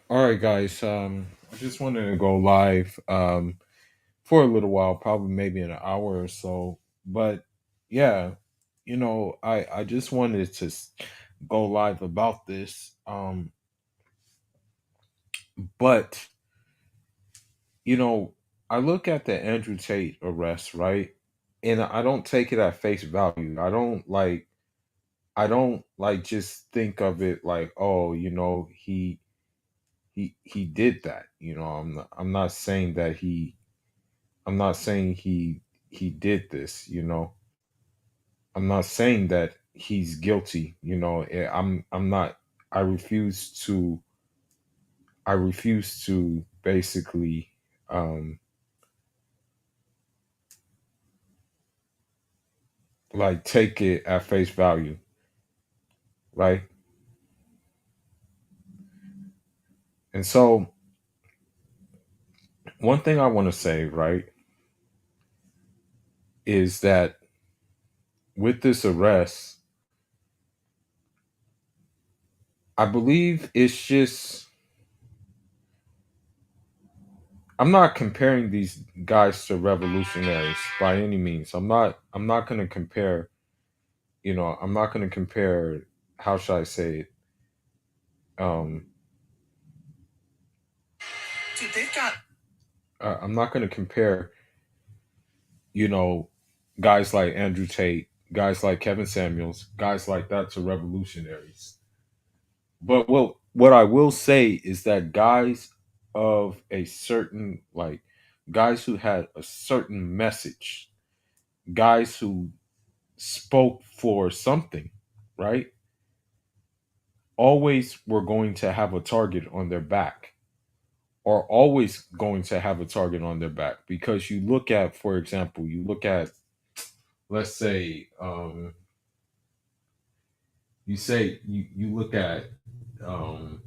All right, guys. I just wanted to go live for a little while, probably maybe an hour or so. But yeah, I just wanted to go live about this. But you know, I look at the Andrew Tate arrest, right, and I don't take it at face value. I don't like just think of it like, oh, he did that. I'm not saying that he did this. I'm not saying that he's guilty. I'm not. I refuse to. I refuse to basically um like take it at face value, right? And so one thing I want to say, right, is that with this arrest, I believe it's just. I'm not comparing these guys to revolutionaries by any means. I'm not going to compare. I'm not going to compare. How should I say it? Um, Dude, they've got. I'm not going to compare. You know, guys like Andrew Tate, guys like Kevin Samuels, guys like that to revolutionaries. But what I will say is that guys of a certain guys who had a certain message, guys who spoke for something, right? Always were going to have a target on their back, are always going to have a target on their back because you look at, for example, let's say, you look at, um,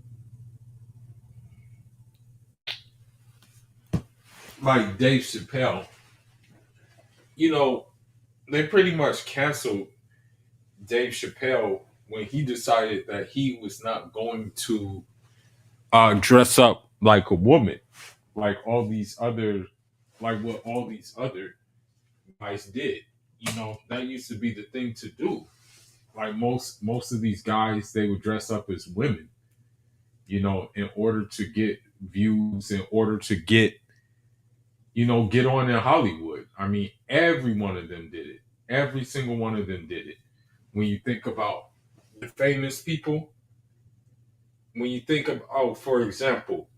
like Dave Chappelle. You know, they pretty much canceled Dave Chappelle when he decided that he was not going to dress up like a woman, like all these other, like what all these other guys did. That used to be the thing to do. Like most of these guys, they would dress up as women, in order to get views, in order to get on in Hollywood. I mean, every one of them did it. Every single one of them did it. When you think about the famous people, when you think of, oh, for example,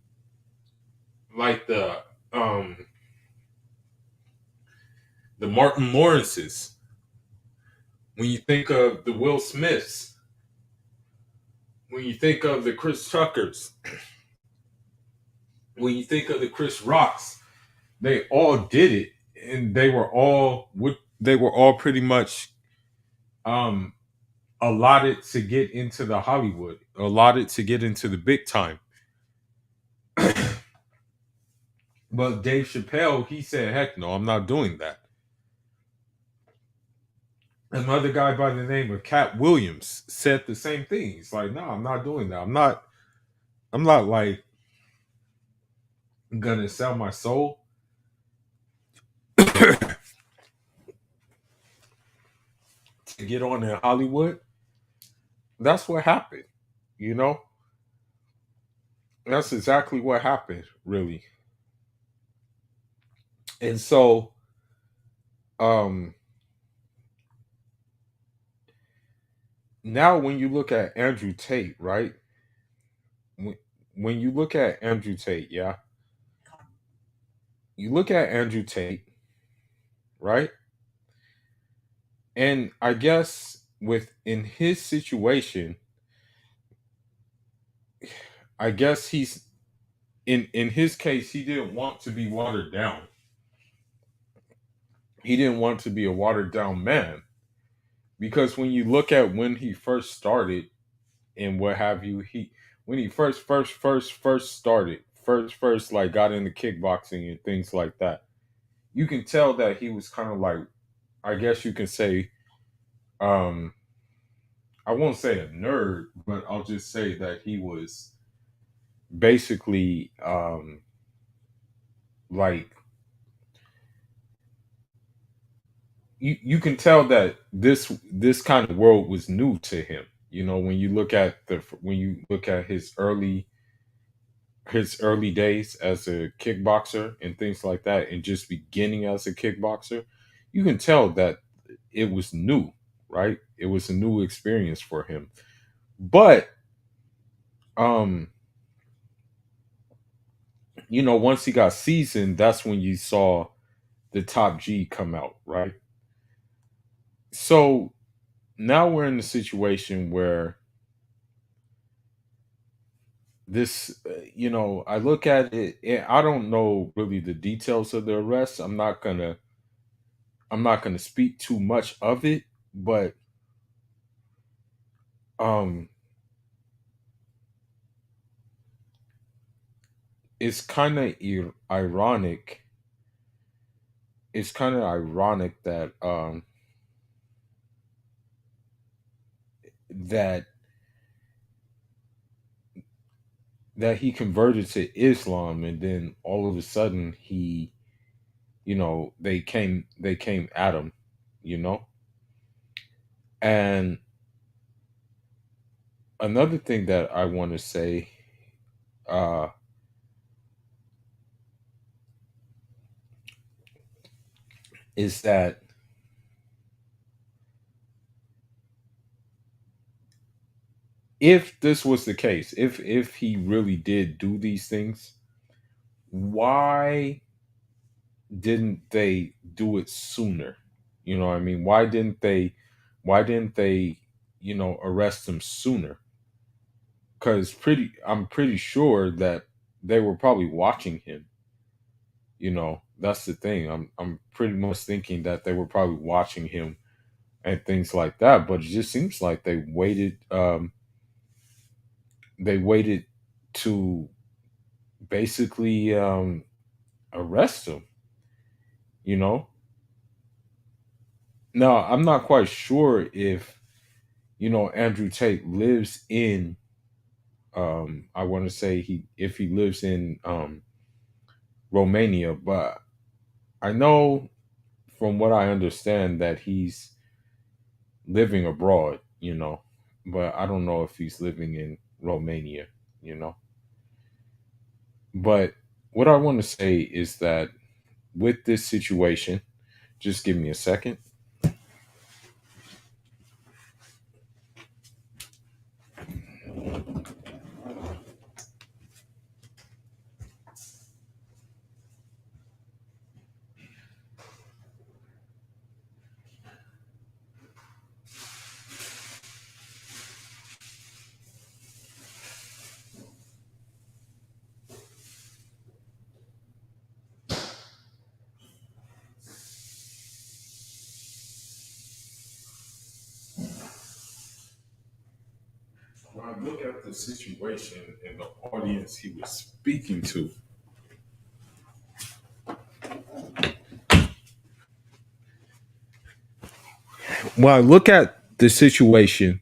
like the Martin Lawrences, when you think of the Will Smiths, when you think of the Chris Tuckers, when you think of the Chris Rocks, they all did it, and they were all pretty much um allotted to get into the Hollywood, allotted to get into the big time. But Dave Chappelle, he said, "Heck no, I'm not doing that." Another guy by the name of Cat Williams said the same thing. He's like, "No, I'm not doing that. I'm not like gonna sell my soul to get on in Hollywood." That's what happened. You know, that's exactly what happened, really. And so, um, now when you look at Andrew Tate, right? When, when you look at Andrew Tate, yeah, you look at Andrew Tate, right? And I guess in his situation, I guess he's in his case, he didn't want to be watered down. He didn't want to be a watered down man because when you look at when he first started and what have you, he when he first started, first like got into kickboxing and things like that, you can tell that he was kind of like, I guess you can say, um I won't say a nerd, but I'll just say that he was basically like you can tell that this kind of world was new to him. You know, when you look at his early days as a kickboxer and things like that, and just beginning as a kickboxer, you can tell that it was new, right? It was a new experience for him. But um, once he got seasoned, that's when you saw the top G come out, right? So now we're in a situation where I look at it, and I don't know really the details of the arrest. I'm not gonna speak too much of it, but um it's kind of ironic. It's kind of ironic that that he converted to Islam, and then all of a sudden they came at him, you know. And another thing that I want to say uh is that if this was the case, if he really did do these things, why didn't they do it sooner? You know what I mean? Why didn't they arrest him sooner? Cuz I'm pretty sure that they were probably watching him, That's the thing. I'm pretty much thinking that they were probably watching him and things like that, but it just seems like they waited to basically arrest him, you know? Now, I'm not quite sure if, Andrew Tate lives in I want to say he if he lives in Romania, but I know from what I understand that he's living abroad, but I don't know if he's living in Romania, you know. But what I want to say is that with this situation, just give me a second. When I look at the situation and the audience he was speaking to, when I look at the situation,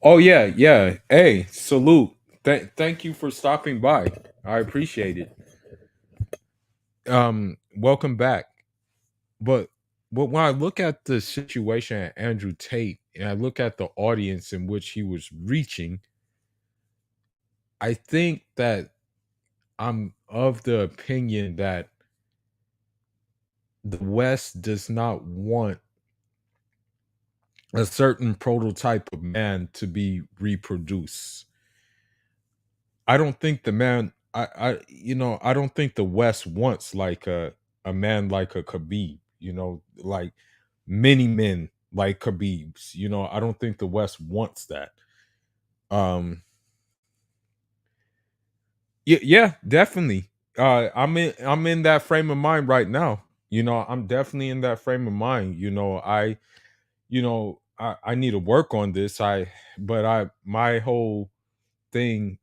oh yeah, yeah. Hey, salute. Thank you for stopping by. I appreciate it. Welcome back. But when I look at the situation at Andrew Tate and I look at the audience in which he was reaching, I think that I'm of the opinion that the West does not want a certain prototype of man to be reproduced. I don't think the man I don't think the West wants like a man like a Khabib, like many men like Khabibs. I don't think the West wants that. Um yeah, yeah, definitely. I'm in that frame of mind right now. I'm definitely in that frame of mind. I need to work on this. But my whole thing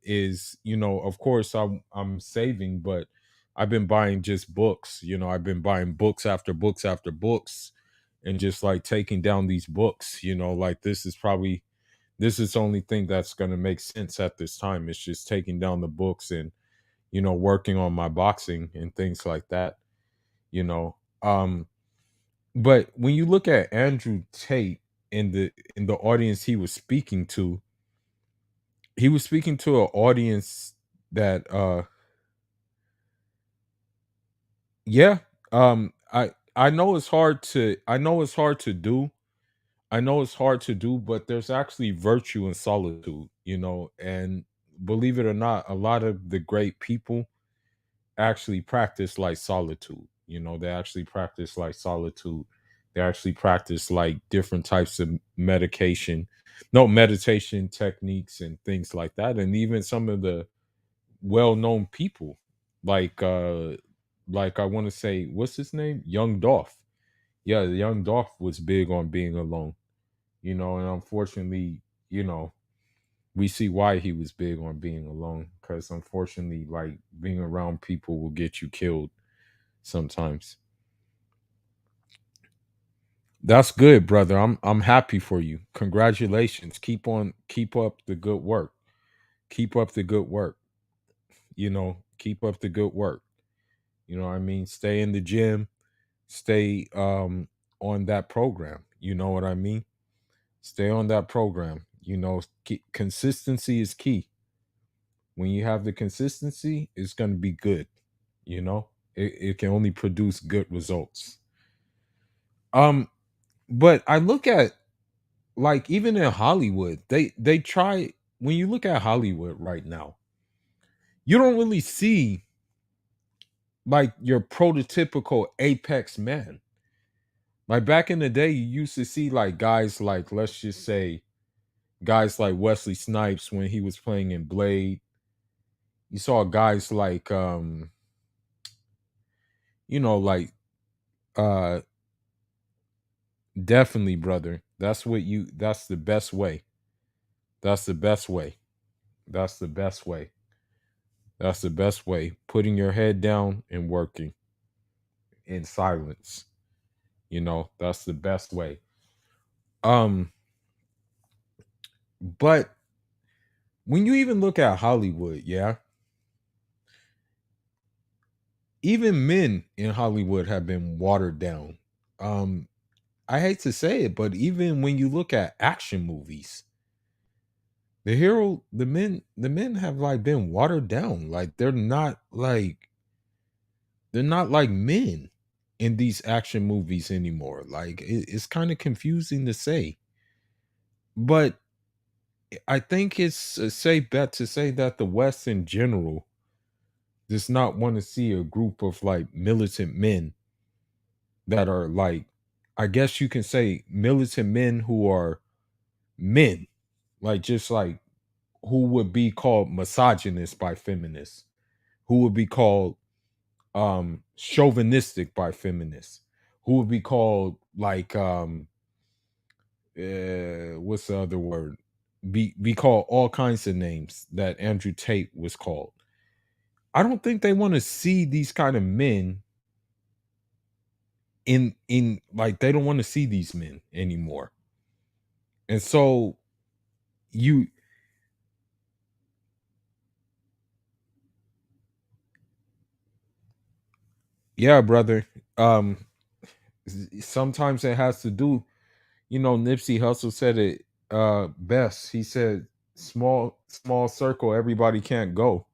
is, of course I'm saving, but I've been buying just books. I've been buying books after books after books, and just like taking down these books. Like This is the only thing that's going to make sense at this time. It's just taking down the books and, working on my boxing and things like that, you know. But when you look at Andrew Tate in the audience he was speaking to an audience that yeah, I know it's hard to do. I know it's hard to do, but there's actually virtue in solitude, and believe it or not, a lot of the great people actually practice like solitude. They actually practice like solitude. They actually practice like different types of meditation techniques and things like that. And even some of the well-known people, like I want to say, what's his name? Young Dolph. Yeah, the Young Dolph was big on being alone, and unfortunately, you know, we see why he was big on being alone, because unfortunately, like, being around people will get you killed sometimes. That's good, brother. I'm happy for you. Congratulations. Keep up the good work. Keep up the good work. Keep up the good work. What I mean? Stay in the gym, stay on that program. You know what I mean? Stay on that program. Consistency is key. When you have the consistency, it's going to be good. It can only produce good results. Um, but I look at, like, even in Hollywood, they try. When you look at Hollywood right now, you don't really see like your prototypical apex man. Like back in the day, you used to see like guys like, let's just say, guys like Wesley Snipes when he was playing in Blade. You saw guys like like uh definitely, brother. That's the best way. That's the best way. That's the best way. That's the best way. Putting your head down and working in silence. That's the best way. Um, but when you even look at Hollywood, yeah, even men in Hollywood have been watered down. Um, I hate to say it, but even when you look at action movies, the men have like been watered down. Like they're not like men in these action movies anymore. Like it's kind of confusing to say, but I think it's a safe bet to say that the West in general does not want to see a group of like militant men that are like, I guess you can say, militant men who are men, like, just like, who would be called misogynist by feminists, who would be called chauvinistic by feminists, who would be called like what's the other word, be called all kinds of names that Andrew Tate was called. I don't think they want to see these kind of men in like, they don't want to see these men anymore. And so you yeah, brother. um Sometimes it has to do, Nipsey Hussle said it best. He said, small circle, everybody can't go.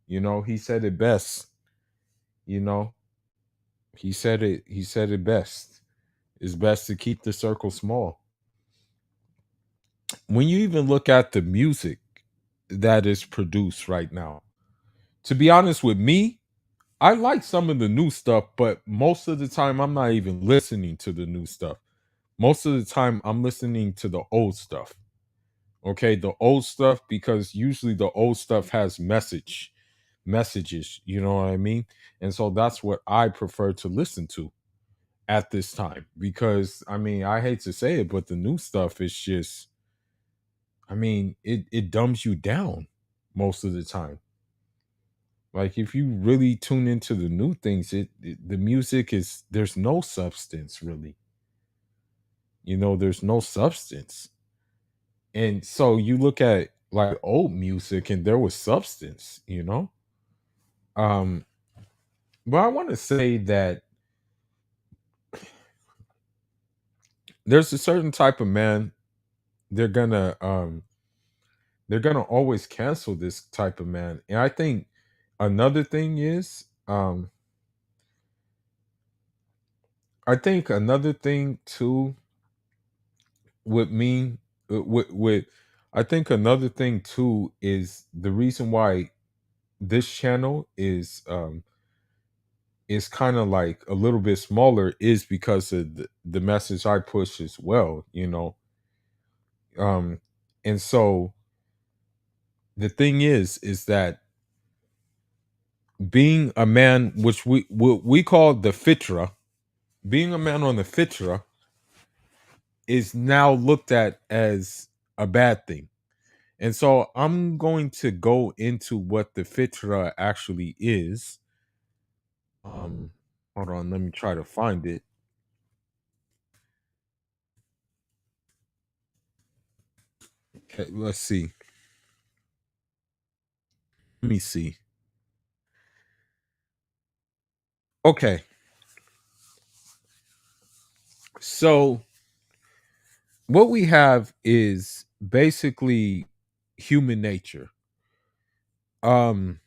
He said it best. you know he said it best. It's best to keep the circle small. When you even look at the music that is produced right now, to be honest with me, I like some of the new stuff, but most of the time I'm not even listening to the new stuff. Most of the time I'm listening to the old stuff. Okay, the old stuff, because usually the old stuff has messages, you know what I mean? And so that's what I prefer to listen to at this time, because I mean, I hate to say it, but the new stuff is just, I mean, it dumbs you down most of the time. Like, if you really tune into the new things, the music is, there's no substance really. There's no substance. And so you look at like old music and there was substance, you know? Um, but I want to say that there's a certain type of man they're gonna they're gonna always cancel this type of man. And I think another thing is I think another thing too would mean with I think another thing too is the reason why this channel is kind of like a little bit smaller is because of the message I push as well, you know. Um and so the thing is that being a man, which we call the fitrah, being a man on the fitrah is now looked at as a bad thing. And so I'm going to go into what the fitrah actually is. Um, hold on, let me try to find it. Okay, let's see. Let me see. Okay, so what we have is basically human nature. Um,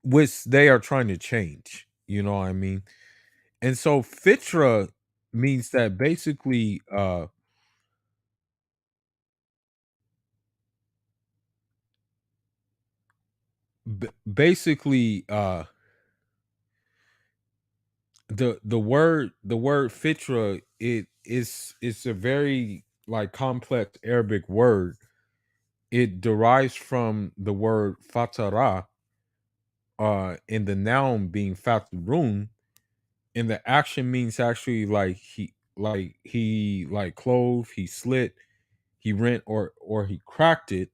which they are trying to change. You know what I mean? And so fitra means that basically basically the word fitra, it's a very like complex Arabic word. It derives from the word fatara, in the noun being fatrun, and the action means actually like he clove, he slit, he rent, or he cracked it.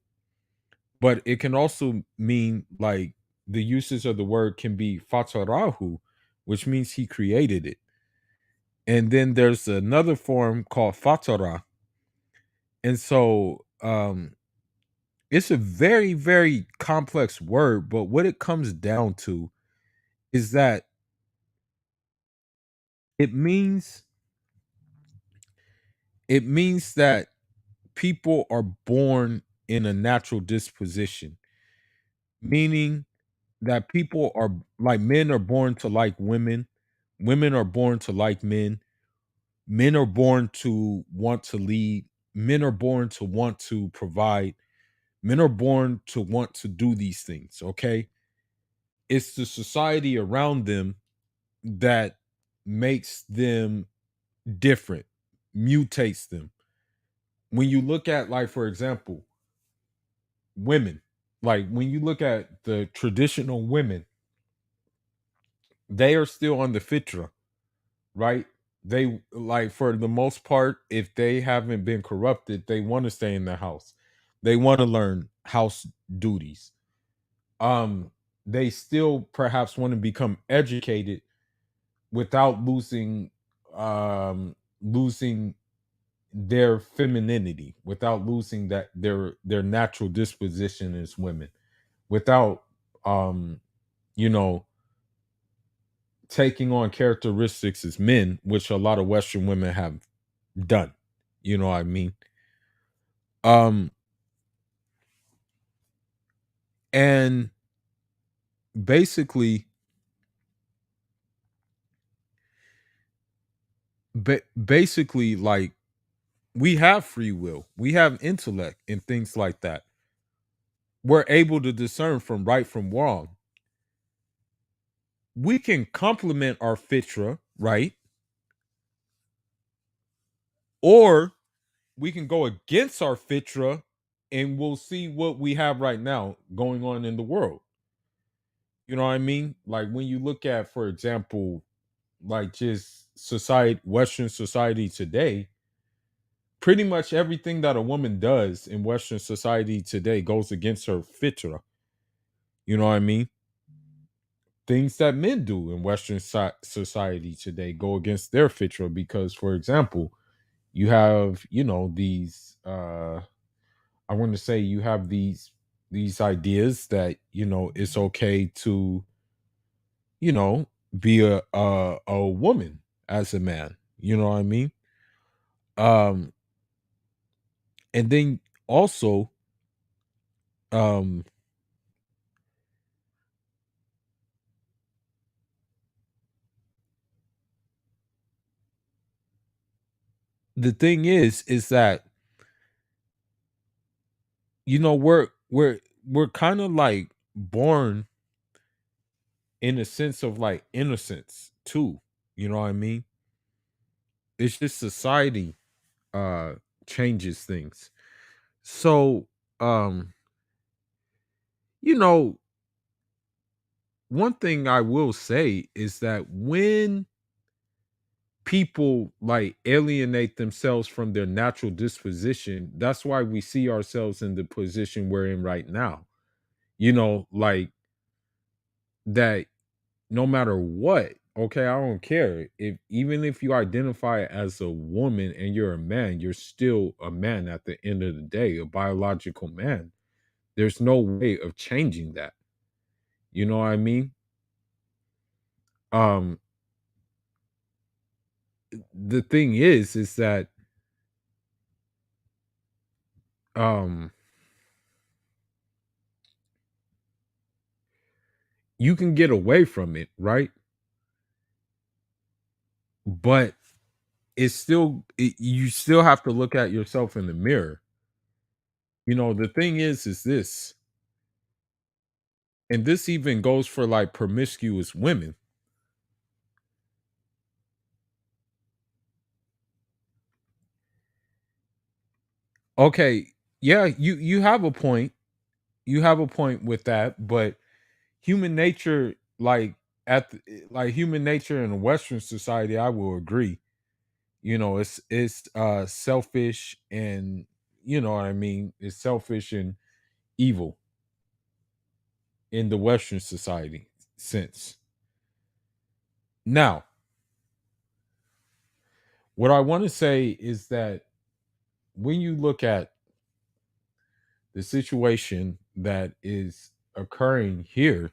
But it can also mean like the uses of the word can be fatarahu, which means he created it. And then there's another form called fatara. And so it's a very, very complex word, but what it comes down to is that it means it means that people are born in a natural disposition, meaning that people are like men are born to like women, women are born to like men are born to want to lead, men are born to want to provide, men are born to want to do these things, okay? It's the society around them that makes them different, mutates them. When you look at, like, for example, women, like when you look at the traditional women, they are still on the fitra, right? They, like, for the most part, if they haven't been corrupted, they want to stay in the house. They want to learn house duties. Um, they still perhaps want to become educated without losing their femininity, without losing that their natural disposition as women, without um, you know, taking on characteristics as men, which a lot of Western women have done. You know what I mean? Um, and basically, basically, like we have free will, we have intellect, and things like that. We're able to discern from right from wrong. We can complement our fitra, right? Or we can go against our fitra, and we'll see what we have right now going on in the world. You know what I mean? Like when you look at, for example, like just society, Western society today, pretty much everything that a woman does in Western society today goes against her fitra. You know what I mean? Things that men do in Western society today go against their fitra because, for example, You have, these I want to say you have these ideas that, it's okay to, you know, be a woman as a man. You know what I mean? Um and then also, um the thing is that, we're kind of like born in a sense of like innocence too. You know what I mean? It's just society uh changes things. So, um you know, one thing I will say is that when people like alienate themselves from their natural disposition, that's why we see ourselves in the position we're in right now. Like that, no matter what, okay, I don't care. If even if you identify as a woman and you're a man, you're still a man at the end of the day, a biological man. There's no way of changing that. You know what I mean? Um the thing is that um you can get away from it, right? But you still have to look at yourself in the mirror. The thing is this, and this even goes for like promiscuous women. Okay, yeah, you have a point. You have a point with that, but human nature, like like human nature in a Western society, I will agree. It's selfish, and you know what I mean. It's selfish and evil in the Western society sense. Now, what I want to say is that when you look at the situation that is occurring here,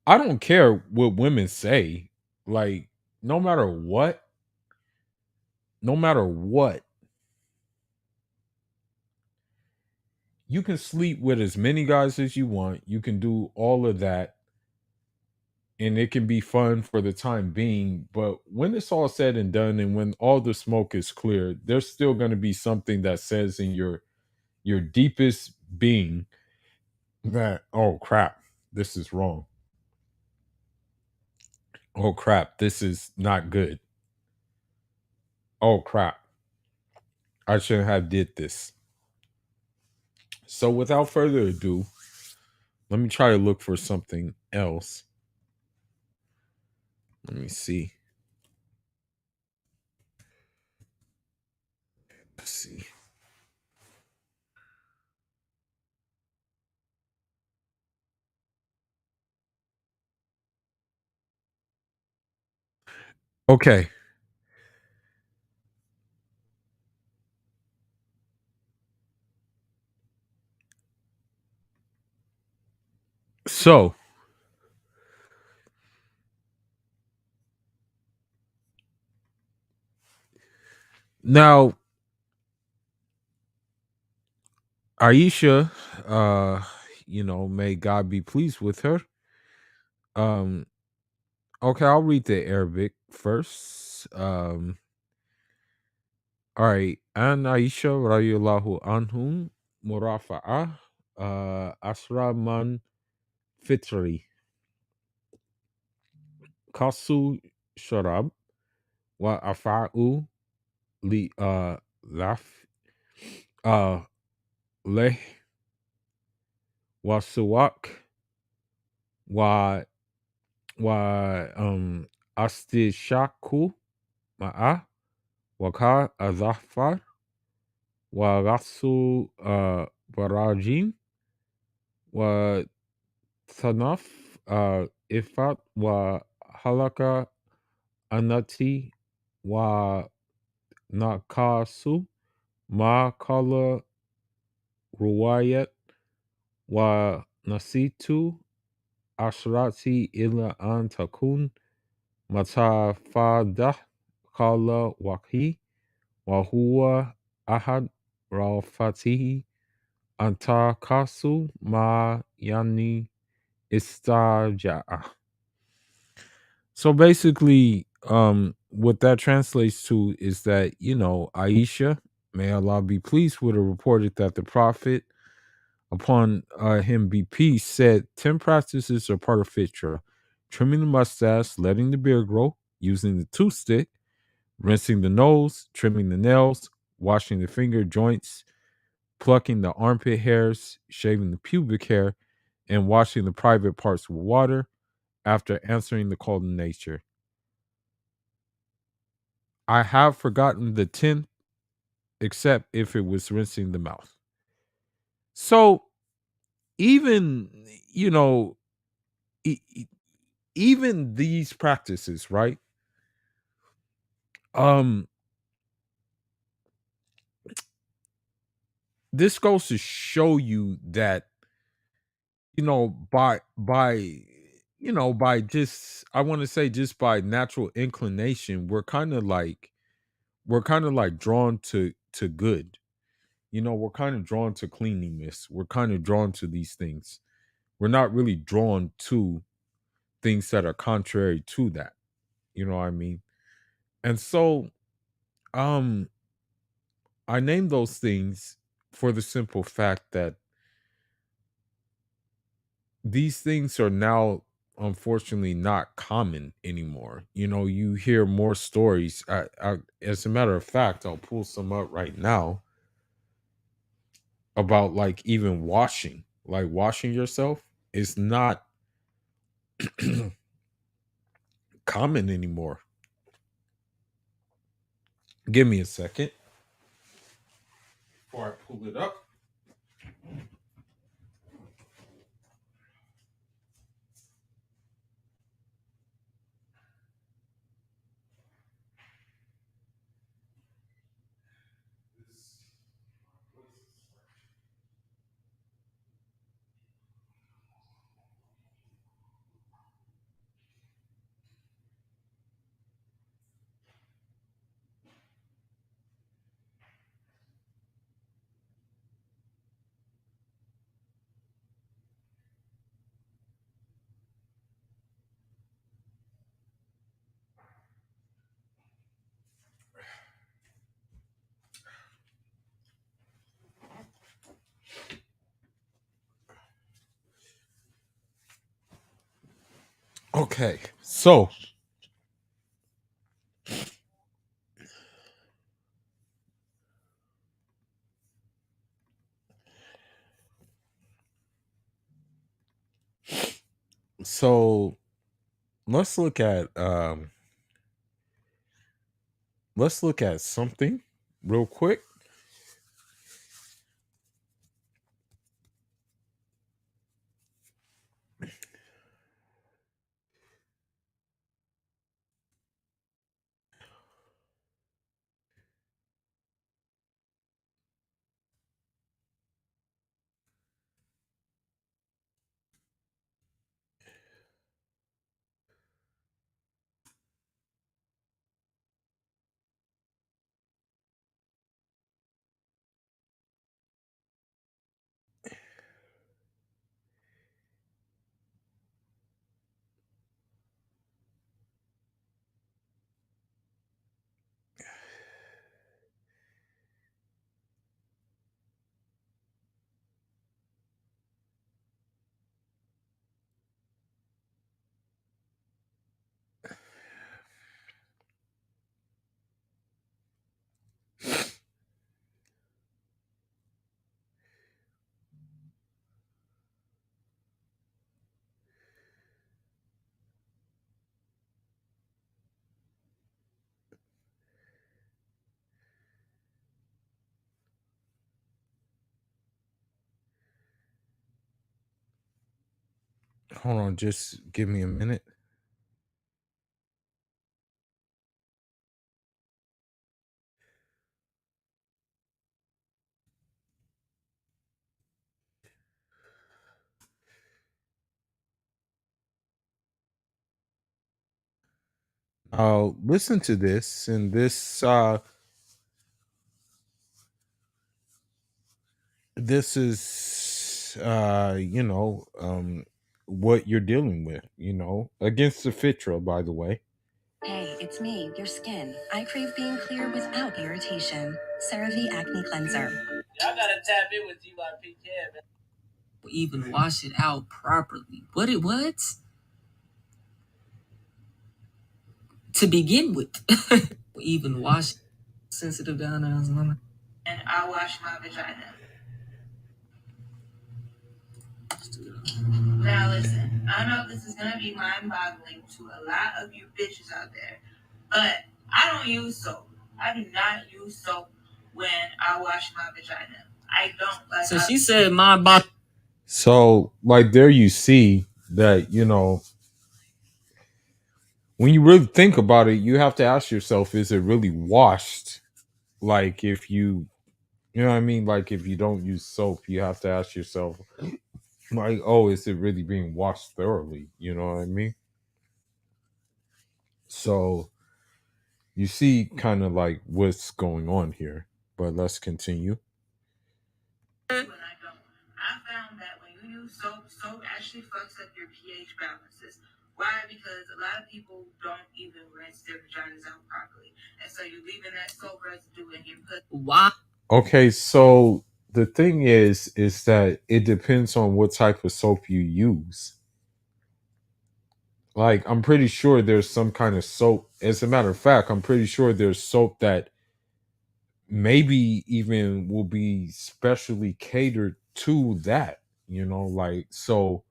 I don't care what women say. Like, no matter what, no matter what, you can sleep with as many guys as you want. You can do all of that, and it can be fun for the time being. But when it's all said and done, and when all the smoke is clear, there's still going to be something that says in your deepest being that, oh crap, this is wrong. Oh crap, this is not good. Oh crap, I shouldn't have did this. So without further ado, let me try to look for something else. Let me see. Let's see. Okay. So now Aisha, may God be pleased with her. Um, okay, I'll read the Arabic first. All right. An Aisha radiallahu anhum murafa'a asra man fitri kasu sharab wa afa'u li laf uh leh wa suwak wa astishaku ma'a wa ka azafar wa rasu barajim wa tanaf ifat wa halaka anati wa nakasu ma kala ruwayat wa nasitu ashrati ila an takun matafadah kala waki wa huwa ahad rafatihi antakasu ma yani istaja'a. So basically, what that translates to is that, Aisha, may Allah be pleased with her, reported that the Prophet, upon him be peace, said 10 practices are part of fitrah: trimming the mustache, letting the beard grow, using the toothstick, rinsing the nose, trimming the nails, washing the finger joints, plucking the armpit hairs, shaving the pubic hair, and washing the private parts with water after answering the call to nature. I have forgotten the 10th, except if it was rinsing the mouth. So even, you know, e- e- even these practices, right? Um, this goes to show you that, by just, I want to say, just by natural inclination, we're kind of like drawn to good. We're kind of drawn to cleanliness. We're kind of drawn to these things. We're not really drawn to things that are contrary to that. You know what I mean? And so, um, I name those things for the simple fact that these things are now unfortunately not common anymore. You hear more stories. As a matter of fact, I'll pull some up right now about, like, even washing yourself is not common anymore. Give me a second before I pull it up. Okay, so let's look at something real quick. Hold on, just give me a minute. Listen to this, and this is what you're dealing with, against the fitra, by the way. Hey, it's me, your skin. I crave being clear without irritation. CeraVe Acne Cleanser. Y'all gotta tap in with TYPK, man. Even wash it out properly. What? To begin with. Even wash sensitive down there. And I wash my vagina. Now listen, I know this is gonna be mind-boggling to a lot of you bitches out there, but I don't use soap. I do not use soap when I wash my vagina. I don't like. So she said my body. So like there you see that when you really think about it, you have to ask yourself, is it really washed? Like if you know what I mean? Like if you don't use soap, you have to ask yourself, like, oh, is it really being washed thoroughly? You know what I mean? So you see kind of like what's going on here. But let's continue. When I don't. I found that when you use soap actually fucks up your pH balances. Why? Because a lot of people don't even rinse their vaginas out properly. And so you're leaving that soap residue in your pussy. Why? Okay, so the thing is that it depends on what type of soap you use. Like, I'm pretty sure there's some kind of soap. As a matter of fact, I'm pretty sure there's soap that maybe even will be specially catered to that, like, so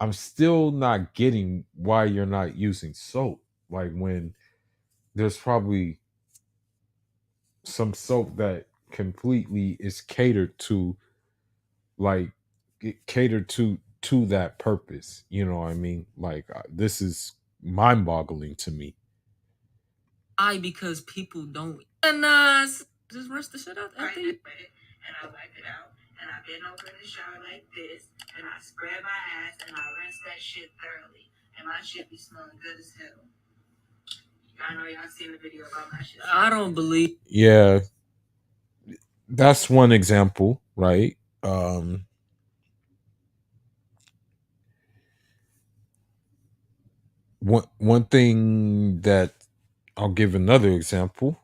I'm still not getting why you're not using soap. Like, when there's probably some soap that completely is catered to, like, catered to that purpose. You know what I mean? Like, this is mind-boggling to me. Why? Because people don't. And just rinse the shit out. And I wipe it out, and I bend over in the shower like this, and I spread my ass, and I rinse that shit thoroughly, and my shit be smelling good as hell. I know y'all seen the video about my shit. I don't believe. Yeah, that's one example, right? One thing that I'll give another example.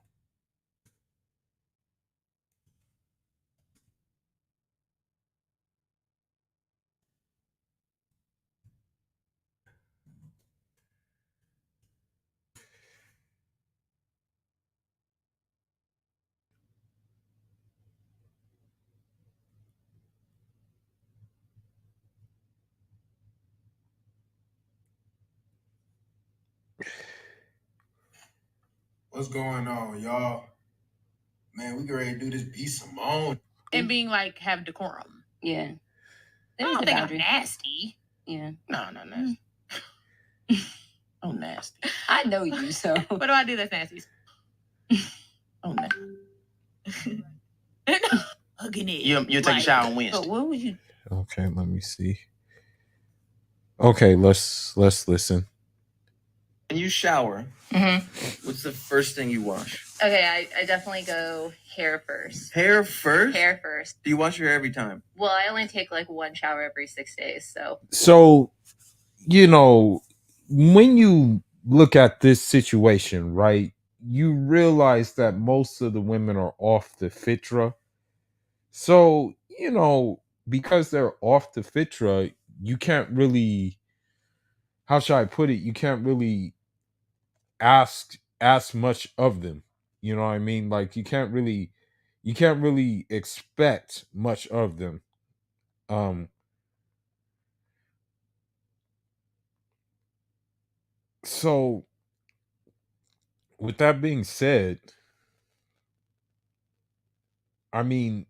What's going on, y'all? Man, we get ready to do this B Simone. And being like, have decorum. Yeah. I don't think I'm nasty. Yeah. No, nasty. Oh, nasty. I know you, so. What do I do that's nasty? Oh, nasty. Hugging it. You take a shower on Wednesday. But what would you? Okay, let me see. Okay, let's listen. When you shower, what's the first thing you wash? Okay, I definitely go hair first. Hair first? Hair first. Do you wash your hair every time? Well, I only take like one shower every 6 days, so. So, when you look at this situation, right, you realize that most of the women are off the fitra. So, because they're off the fitra, you can't really, how should I put it? You can't really ask much of them. You know what I mean? Like, you can't really expect much of them. So with that being said, I mean,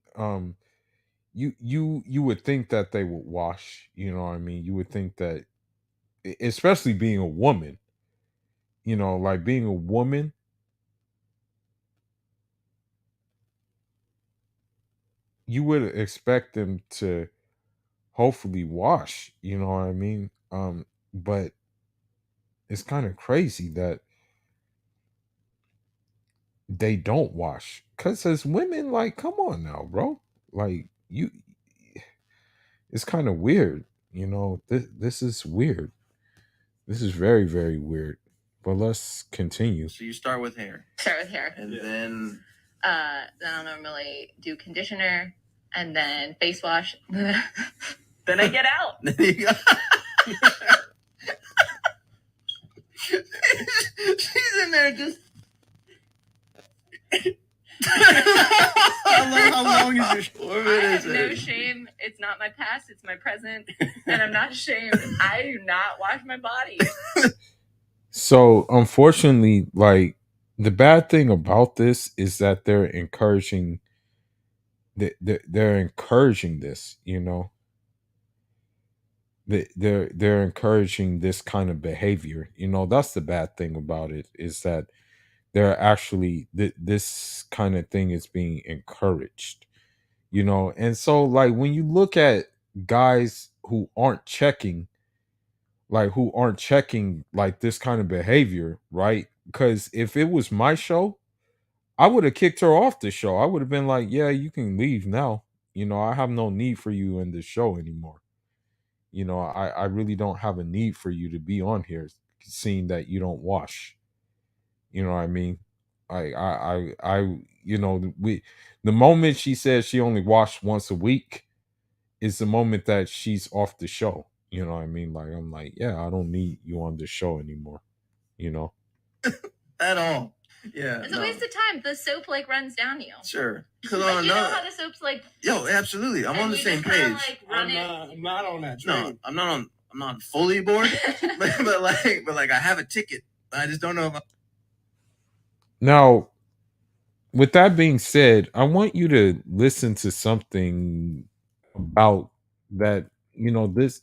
you would think that they would wash, you know what I mean? You would think that, especially being a woman, like being a woman, you would expect them to hopefully wash, you know what I mean? But it's kind of crazy that they don't wash. Cause as women, like, come on now, bro. Like you, it's kind of weird. This is weird. This is very, very weird. But let's continue. So you start with hair. Start with hair. And then I'll normally do conditioner and then face wash. Then I get out. She's in there just. How long is your 4 I minutes? have no shame. It's not my past, it's my present. And I'm not ashamed. I do not wash my body. So unfortunately, like the bad thing about this is that they're encouraging they're encouraging this, they're encouraging this kind of behavior. That's the bad thing about it, is that they're actually this kind of thing is being encouraged. And so, like, when you look at guys who aren't checking like this kind of behavior, right? Because if it was my show, I would have kicked her off the show. I would have been like, yeah, you can leave now. I have no need for you in this show anymore. I really don't have a need for you to be on here, seeing that you don't wash. You know what I mean? We the moment she says she only washed once a week is the moment that she's off the show. You know what I mean? Like, I'm like, yeah, I don't need you on the show anymore. At all. Yeah. It's a waste of time. The soap like runs down you. Sure. Like, you know how the soap's like. Yo, absolutely. I'm on the same page. Like, I'm not on that train. No, I'm not fully bored, but like I have a ticket. I just don't know if Now, with that being said, I want you to listen to something about that. This.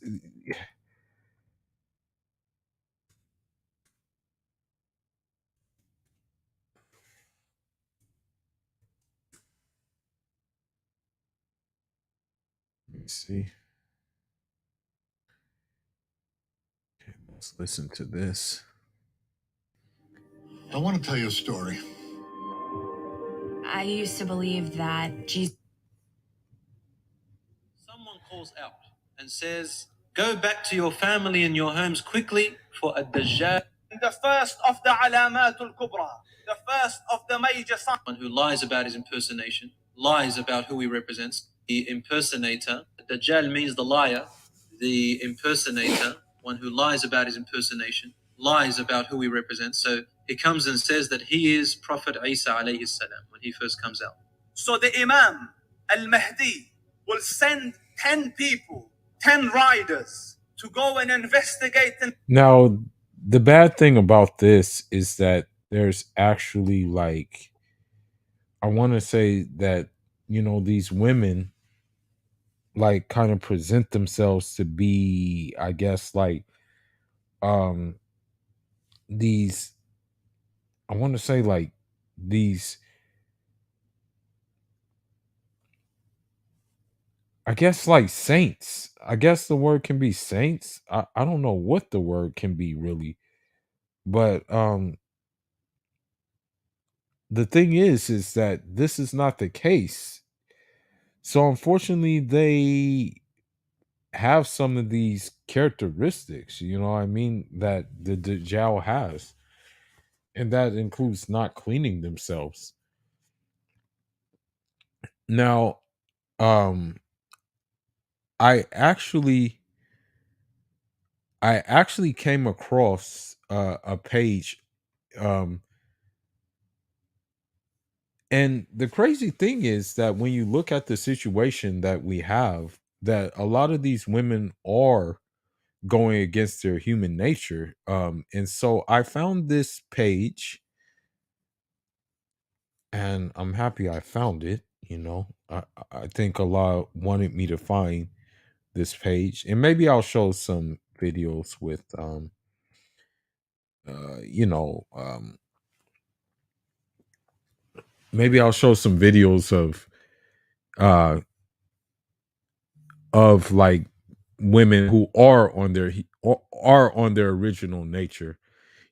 Let me see. Okay, let's listen to this. I want to tell you a story. I used to believe that Jesus. Someone calls out and says, "Go back to your family and your homes quickly, for a Dajjal." The first of the علامات الكبرى, the first of the major signs. One who lies about his impersonation, lies about who he represents. The impersonator, Dajjal means the liar. The impersonator, one who lies about his impersonation, lies about who he represents. So he comes and says that he is Prophet Isa alayhi salam when he first comes out. So the Imam al-Mahdi will send 10 people, 10 riders to go and investigate. Now, the bad thing about this is that there's actually, like, I want to say that, these women, like, kind of present themselves to be, I guess, like, these, I want to say, like, these, I guess, like, saints. I guess the word can be saints. I don't know what the word can be really. But the thing is that this is not the case. So unfortunately, they have some of these characteristics, I mean, that the Dajjal has. And that includes not cleaning themselves. Now, I actually came across a page, and the crazy thing is that when you look at the situation that we have, that a lot of these women are going against their human nature. And so I found this page, and I'm happy I found it. I think Allah wanted me to find this page, and maybe I'll show some videos with maybe I'll show some videos uh of like women who are on their original nature.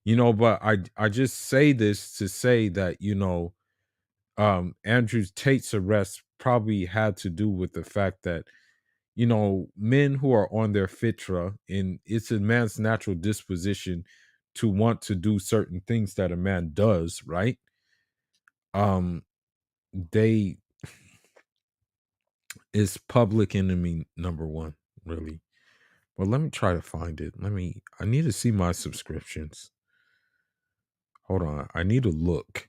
But I just say this to say that Andrew Tate's arrest probably had to do with the fact that, men who are on their fitrah, and it's a man's natural disposition to want to do certain things that a man does, right? Um, they is public enemy number one, really. Well, let me try to find it. I need to see my subscriptions. Hold on. I need to look.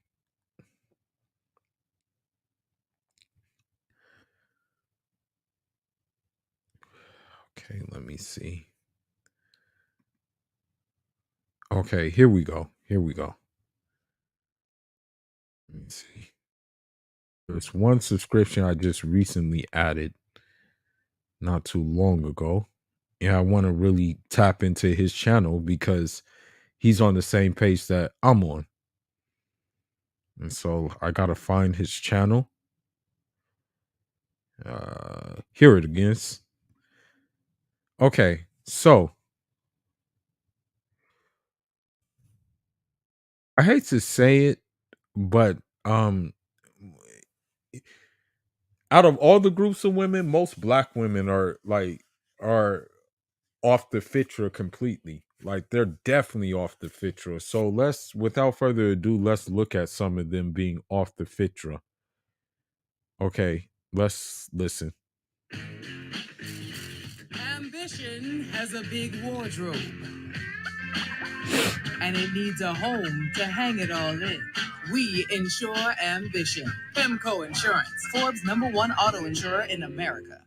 Okay, let me see. Okay, here we go. Let me see. There's one subscription I just recently added not too long ago. And I want to really tap into his channel because he's on the same page that I'm on. And so I got to find his channel. Here it is. Okay, so I hate to say it, but out of all the groups of women, most black women are off the fitrah completely. Like they're definitely off the fitrah. So without further ado, let's look at some of them being off the fitrah. Okay, let's listen. Ambition has a big wardrobe, and it needs a home to hang it all in. We insure ambition. PIMCO Insurance, Forbes #1 auto insurer in America.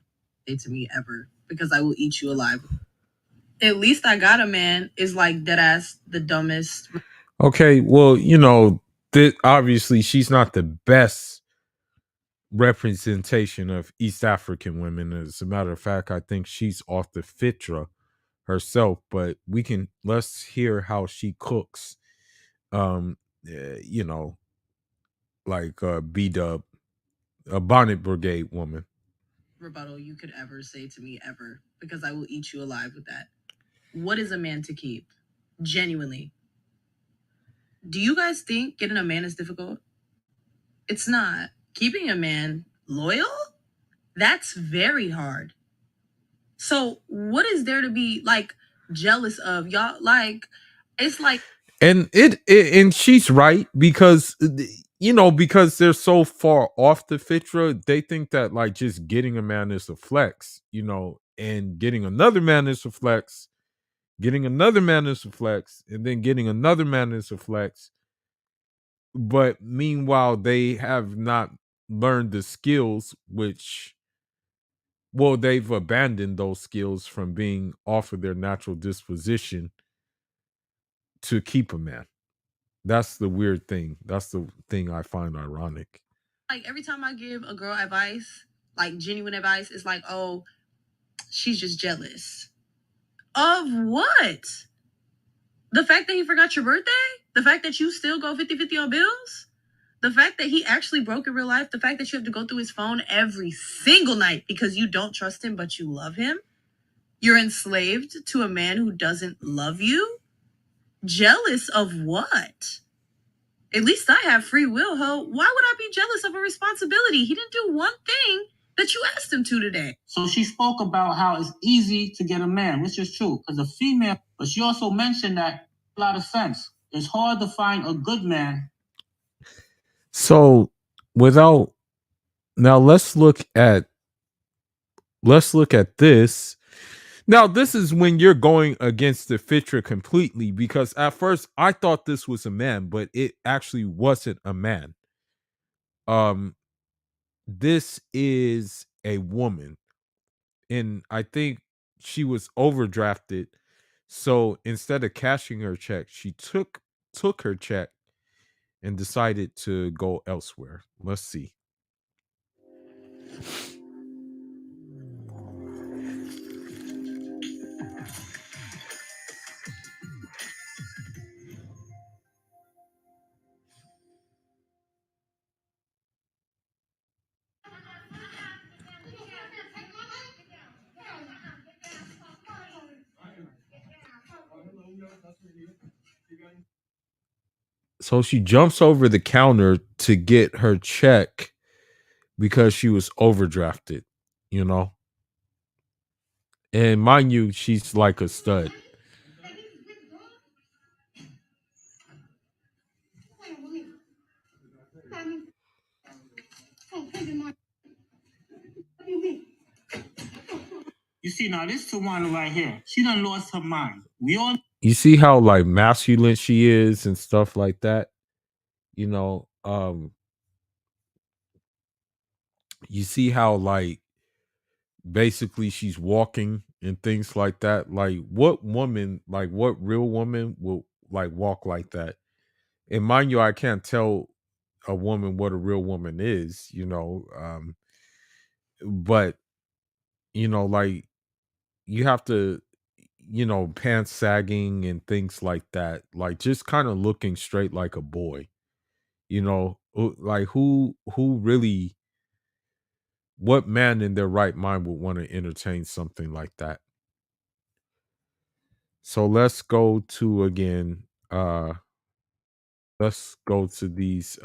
Say to me ever, because I will eat you alive. At least I got a man is like dead ass the dumbest. Okay, well, obviously she's not the best representation of East African women. As a matter of fact, I think she's off the fitrah herself, but let's hear how she cooks. Like B-Dub, a Bonnet Brigade woman. Rebuttal you could ever say to me ever, because I will eat you alive with that. What is a man to keep? Genuinely. Do you guys think getting a man is difficult? It's not. Keeping a man loyal? That's very hard. So what is there to be like jealous of? Y'all like it's like And and she's right because because they're so far off the fitrah, they think that like just getting a man is a flex, and getting another man is a flex, getting another man is a flex, and then getting another man is a flex. But meanwhile, they have not learned the skills, they've abandoned those skills from being off of their natural disposition to keep a man. That's the weird thing. That's the thing I find ironic. like every time I give a girl advice, like genuine advice, it's like, oh, she's just jealous. Of what? The fact that he forgot your birthday? The fact that you still go 50-50 on bills? The fact that he actually broke in real life? The fact that you have to go through his phone every single night because you don't trust him but you love him? You're enslaved to a man who doesn't love you? Jealous of what? At least I have free will, ho. Why would I be jealous of a responsibility? He didn't do one thing that you asked him to today. So she spoke about how it's easy to get a man, which is true, because a female, but she also mentioned that a lot of sense. It's hard to find a good man. So now let's look at this. Now, this is when you're going against the fitrah completely, because at first I thought this was a man, but it actually wasn't a man. This is a woman, and I think she was overdrafted. So instead of cashing her check, she took her check and decided to go elsewhere. Let's see. So she jumps over the counter to get her check because she was overdrafted, you know. And mind you, she's like a stud. You see, now this Tawana right here, she done lost her mind. We all You see how like masculine she is and stuff like that, you know. You see how like basically she's walking and things like that. Like what woman, like what real woman will like walk like that? And mind you, I can't tell a woman what a real woman is, you know. But you know, like you have to, you know, pants sagging and things like that, like just kind of looking straight like a boy, you know. Like who really, what man in their right mind would want to entertain something like that? So let's go to again, let's go to these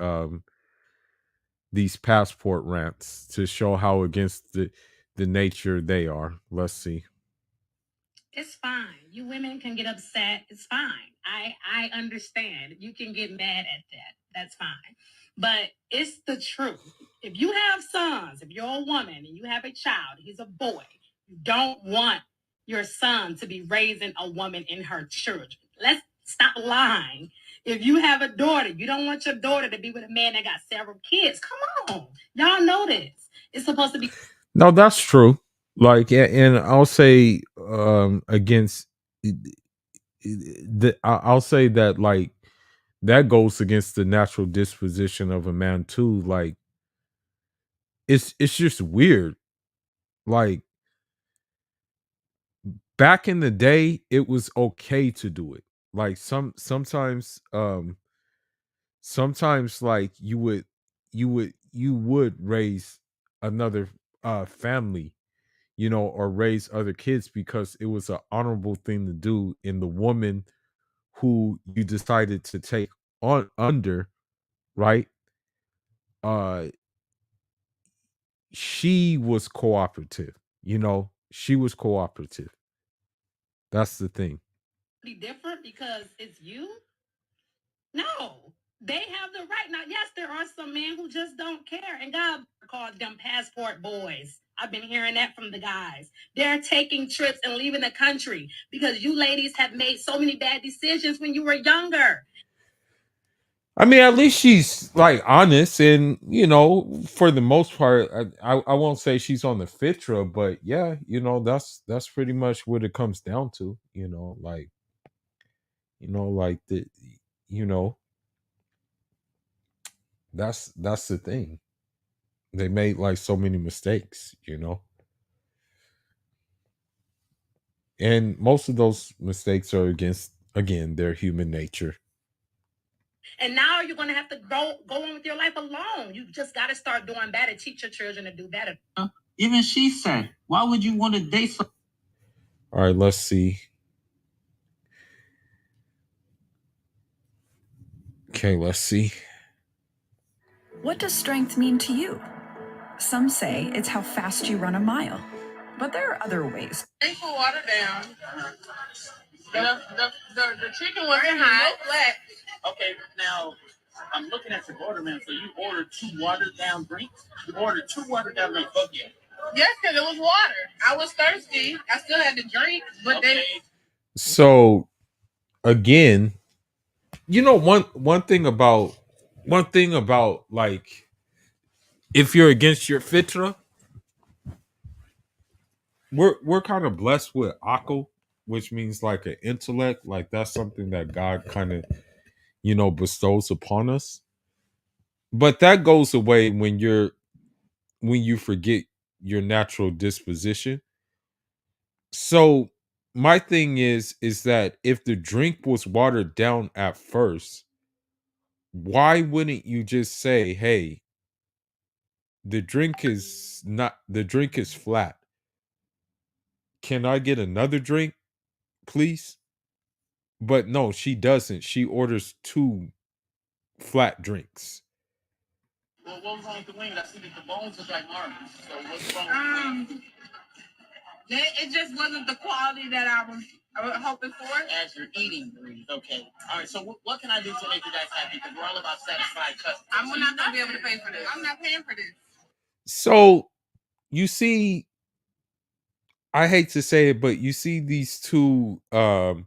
passport rants to show how against the nature they are. Let's see. It's fine. You women can get upset. It's fine. I understand. You can get mad at that. That's fine. But it's the truth. If you have sons, if you're a woman and you have a child, he's a boy, you don't want your son to be raising a woman in her children. Let's stop lying. If you have a daughter, you don't want your daughter to be with a man that got several kids. Come on. Y'all know this. It's supposed to be. No, that's true. Like, and I'll say against I'll say that like that goes against the natural disposition of a man too. Like, it's just weird. Like back in the day, it was okay to do it. Like sometimes like you would raise another family, you know, or raise other kids because it was an honorable thing to do. And the woman who you decided to take on under, right? Uh she was cooperative, you know, she was cooperative. That's the thing. Be different because it's you? No. They have the right. Now, yes, there are some men who just don't care. And God called them passport boys. I've been hearing that from the guys. They're taking trips and leaving the country because you ladies have made so many bad decisions when you were younger. I mean, at least she's like honest, and you know, for the most part, I won't say she's on the fitrah, but yeah, you know, that's pretty much what it comes down to. You know, like the, you know, that's the thing. They made like so many mistakes, you know, and most of those mistakes are against again their human nature. And now you're going to have to go on with your life alone. You just got to start doing better. Teach your children to do better. even she said, why would you want to date some? All right, let's see. Okay, let's see. What does strength mean to you? Some say it's how fast you run a mile, but there are other ways. Drink the water down. The chicken wasn't hot. Okay, now I'm looking at your order, man. So you ordered 2 watered down drinks? You ordered 2 watered down drinks. Okay. Yes, because it was water. I was thirsty. I still had to drink, but Okay. So again, you know, one thing about like if you're against your fitrah, we're kind of blessed with akal, which means like an intellect. Like that's something that God kind of, you know, bestows upon us. But that goes away when you forget your natural disposition. So my thing is that if the drink was watered down at first, why wouldn't you just say, hey, the drink is flat. Can I get another drink, please? But no, she doesn't. She orders 2 flat drinks. Well, what was wrong with the wing? I see that the bones look like marbles. So what's wrong with the wing? It just wasn't the quality that I was hoping for. As you're eating, Breeze. Okay. All right. So what can I do to make you guys happy? Because we're all about satisfied customers. I'm not going to be able to pay for this. I'm not paying for this. So you see, I hate to say it, but you see these two mud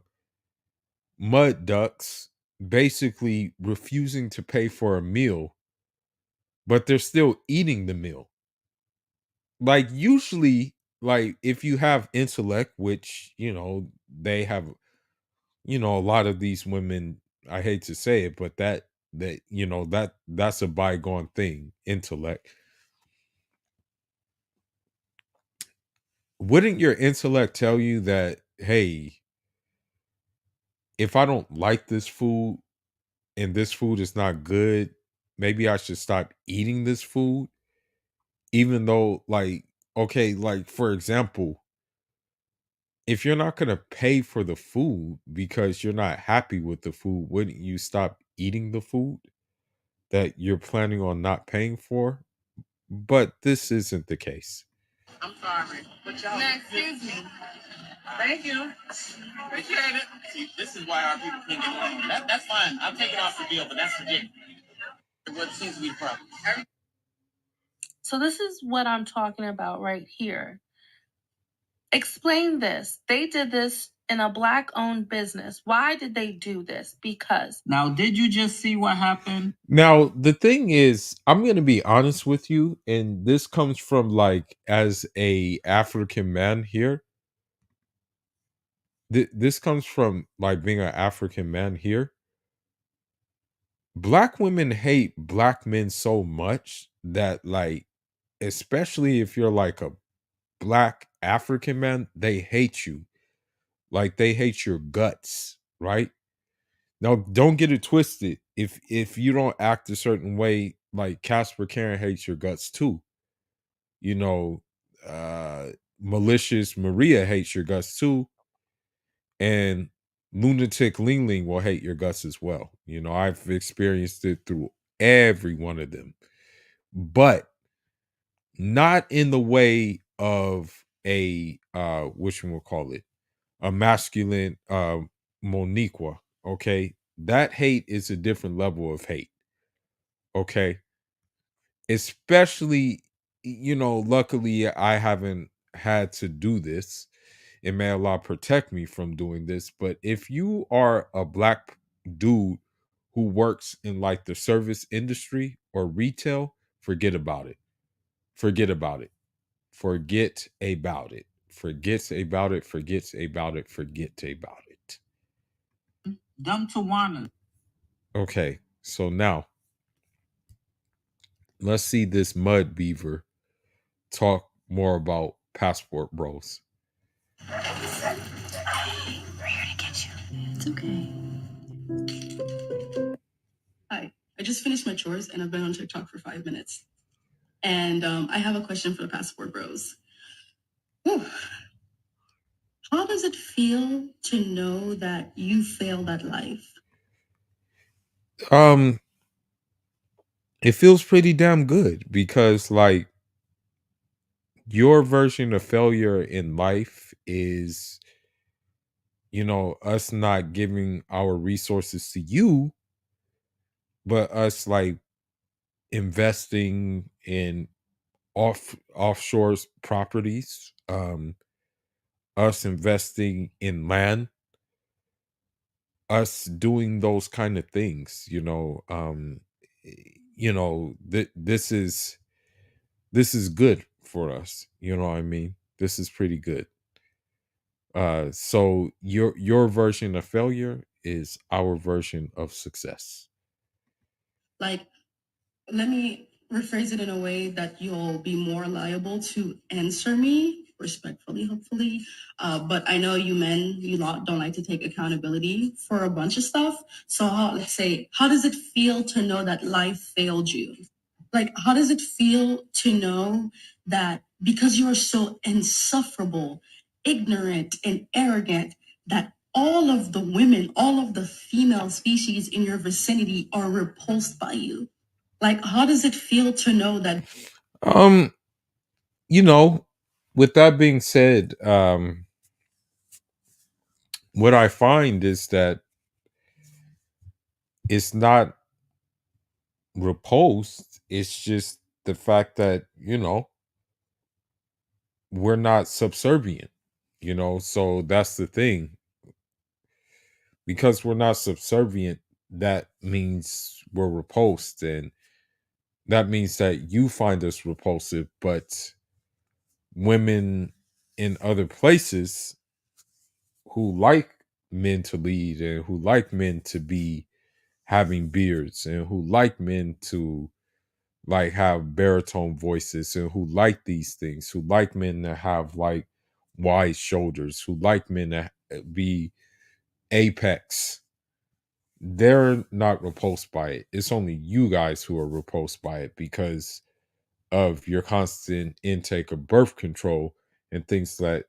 ducks basically refusing to pay for a meal, but they're still eating the meal. Like usually, like if you have intellect, which they have, a lot of these women, I hate to say it, but that's a bygone thing, intellect. Wouldn't your intellect tell you that, hey, if I don't like this food and this food is not good, maybe I should stop eating this food? Even though, like, okay, like for example, if you're not going to pay for the food because you're not happy with the food, wouldn't you stop eating the food that you're planning on not paying for? But this isn't the case. I'm sorry. But y'all. Now, excuse me. Thank you. Appreciate it. See, this is why our people can't get along. That's fine. I'll take it off the bill, but that's ridiculous. What seems to be the problem? So this is what I'm talking about right here. Explain this. They did this in a Black-owned business. Why did they do this? Because. Now, did you just see what happened? Now, the thing is, I'm going to be honest with you, and this comes from like as a African man here. This comes from like being an African man here. Black women hate black men so much that, like, especially if you're like a Black African man, they hate you. Like they hate your guts, right? Now, don't get it twisted. If you don't act a certain way, like Casper Karen hates your guts too. Uh Malicious Maria hates your guts too. And Lunatic Ling Ling will hate your guts as well. I've experienced it through every one of them. But not in the way of a which one we'll call it, a masculine Moniqua. Okay, that hate is a different level of hate. Okay, especially, luckily I haven't had to do this, and may Allah protect me from doing this. But if you are a black dude who works in like the service industry or retail, forget about it. Forget about it. Forget about it. Forget about it. Forget about it. Forget about it. Dumb Tawana. Okay, so now let's see this mud beaver talk more about Passport Bros. We're here to get you. It's okay. Hi, I just finished my chores and I've been on TikTok for 5 minutes. And I have a question for the Passport Bros. Whew. How does it feel to know that you failed at life? It feels pretty damn good because, like, your version of failure in life is, us not giving our resources to you, but us like investing in offshore properties, us investing in land, us doing those kind of things. This is good for us. You know what I mean? This is pretty good. So your version of failure is our version of success. Like, let me rephrase it in a way that you'll be more liable to answer me respectfully, hopefully. But I know you men, don't like to take accountability for a bunch of stuff. So let's say, how does it feel to know that life failed you? Like, how does it feel to know that because you are so insufferable, ignorant, and arrogant, that all of the women, all of the female species in your vicinity are repulsed by you. Like, how does it feel to know that? You know, with that being said, what I find is that it's not repulsed. It's just the fact that, we're not subservient, so that's the thing. Because we're not subservient, that means we're repulsed, and that means that you find us repulsive, but women in other places who like men to lead and who like men to be having beards and who like men to like have baritone voices and who like these things, who like men to have like wide shoulders, who like men to be apex, they're not repulsed by it. It's only you guys who are repulsed by it because of your constant intake of birth control and things that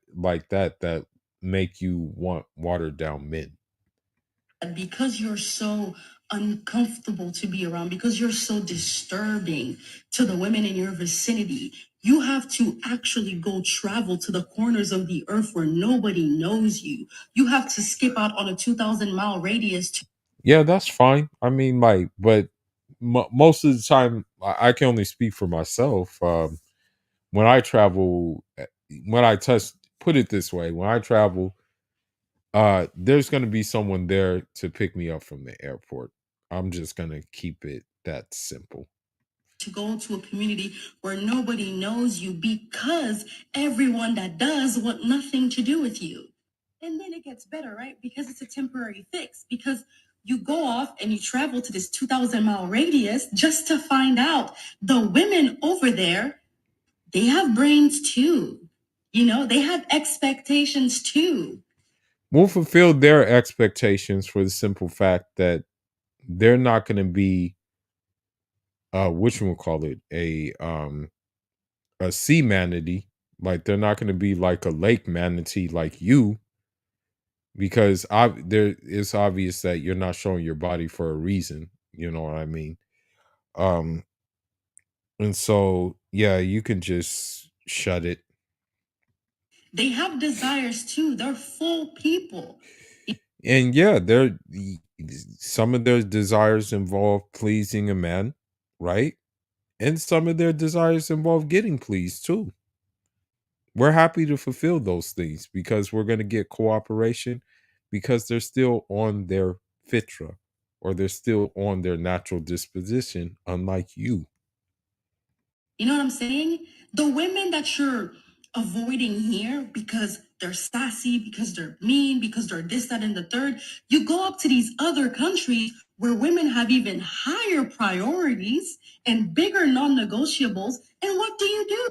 make you want watered down men. Because you're so uncomfortable to be around, because you're so disturbing to the women in your vicinity, you have to actually go travel to the corners of the earth where nobody knows you. You have to skip out on a 2,000-mile radius. Yeah, that's fine. I mean, like, but most of the time, I can only speak for myself. When I travel, put it this way, when I travel, there's going to be someone there to pick me up from the airport. I'm just going to keep it that simple. To go to a community where nobody knows you because everyone that does want nothing to do with you. And then it gets better, right? Because it's a temporary fix. Because you go off and you travel to this 2,000-mile radius just to find out the women over there, they have brains too. They have expectations too. We'll fulfill their expectations for the simple fact that they're not going to be, whatchamacallit, a sea manatee. Like, they're not going to be like a lake manatee like you, because it's obvious that you're not showing your body for a reason. You know what I mean? And so, yeah, you can just shut it. They have desires too. They're full people. And yeah, some of their desires involve pleasing a man, right? And some of their desires involve getting pleased too. We're happy to fulfill those things because we're going to get cooperation, because they're still on their fitrah, or they're still on their natural disposition, unlike you. You know what I'm saying? The women that you're avoiding here because they're sassy, because they're mean, because they're this, that, and the third, you go up to these other countries where women have even higher priorities and bigger non-negotiables. And what do?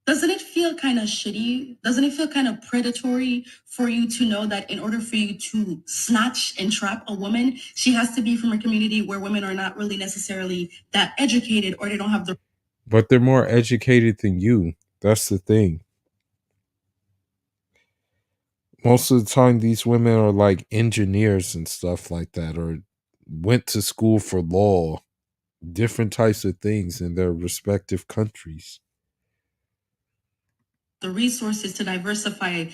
Doesn't it feel kind of shitty? Doesn't it feel kind of predatory for you to know that in order for you to snatch and trap a woman, she has to be from a community where women are not really necessarily that educated, or they don't have the... But they're more educated than you. That's the thing. Most of the time, these women are like engineers and stuff like that, or went to school for law, different types of things in their respective countries. The resources to diversify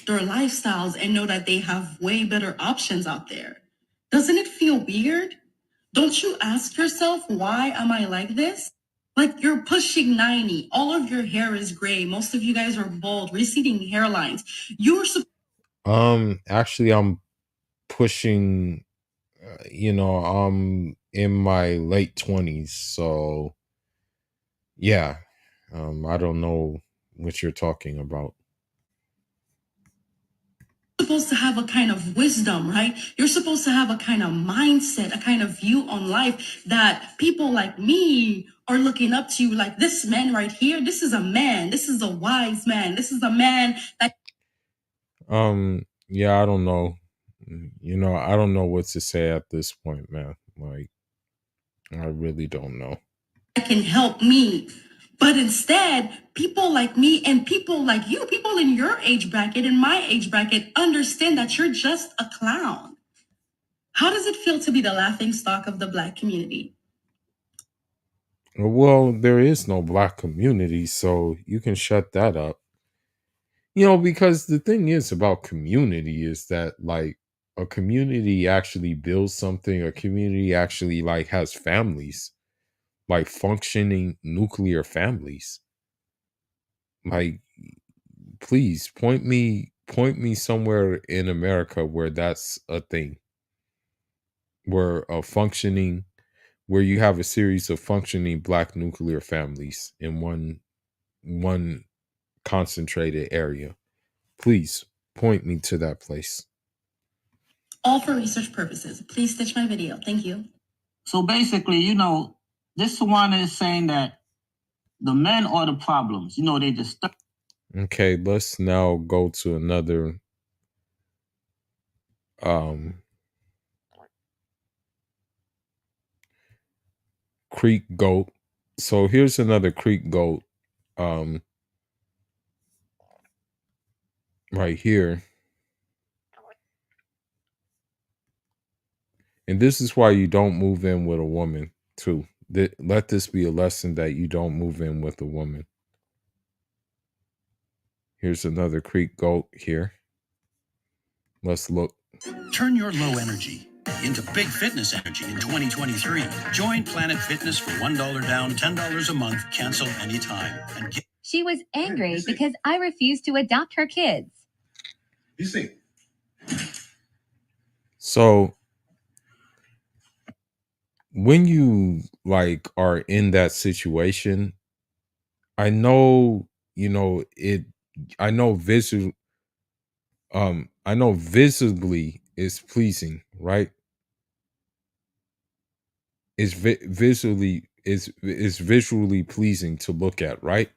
their lifestyles and know that they have way better options out there. Doesn't it feel weird? Don't you ask yourself, why am I like this? Like, you're pushing 90. All of your hair is gray. Most of you guys are bald, receding hairlines. You're actually, I'm pushing, I'm in my late 20s. So, yeah, I don't know what you're talking about. supposed to have a kind of wisdom, right? You're supposed to have a kind of mindset, a kind of view on life that people like me are looking up to you. Like, this man right here, this is a man. This is a wise man. This is a man that... Yeah, I don't know. I don't know what to say at this point, man. Like, I really don't know. can help me. But instead, people like me and people like you, people in your age bracket and my age bracket, understand that you're just a clown. How does it feel to be the laughing stock of the Black community? Well, there is no Black community, so you can shut that up. Because the thing is about community is that, like, a community actually builds something. A community actually, like, has families, like functioning nuclear families. Like, please point me somewhere in America where that's a thing, where you have a series of functioning Black nuclear families in one concentrated area. Please point me to that place. All for research purposes. Please stitch my video. Thank you. So basically, this one is saying that the men are the problems. They just. Okay, let's now go to another Creek goat. So here's another Creek goat right here. And this is why you don't move in with a woman too. Let this be a lesson that you don't move in with a woman. Here's another Creek goat here. Let's look. Turn your low energy into big fitness energy in 2023. Join Planet Fitness for $1 down, $10 a month, cancel anytime. She was angry because I refused to adopt her kids. You see. So when you like are in that situation, I know, I know visibly is pleasing, right? Is visually pleasing to look at, right?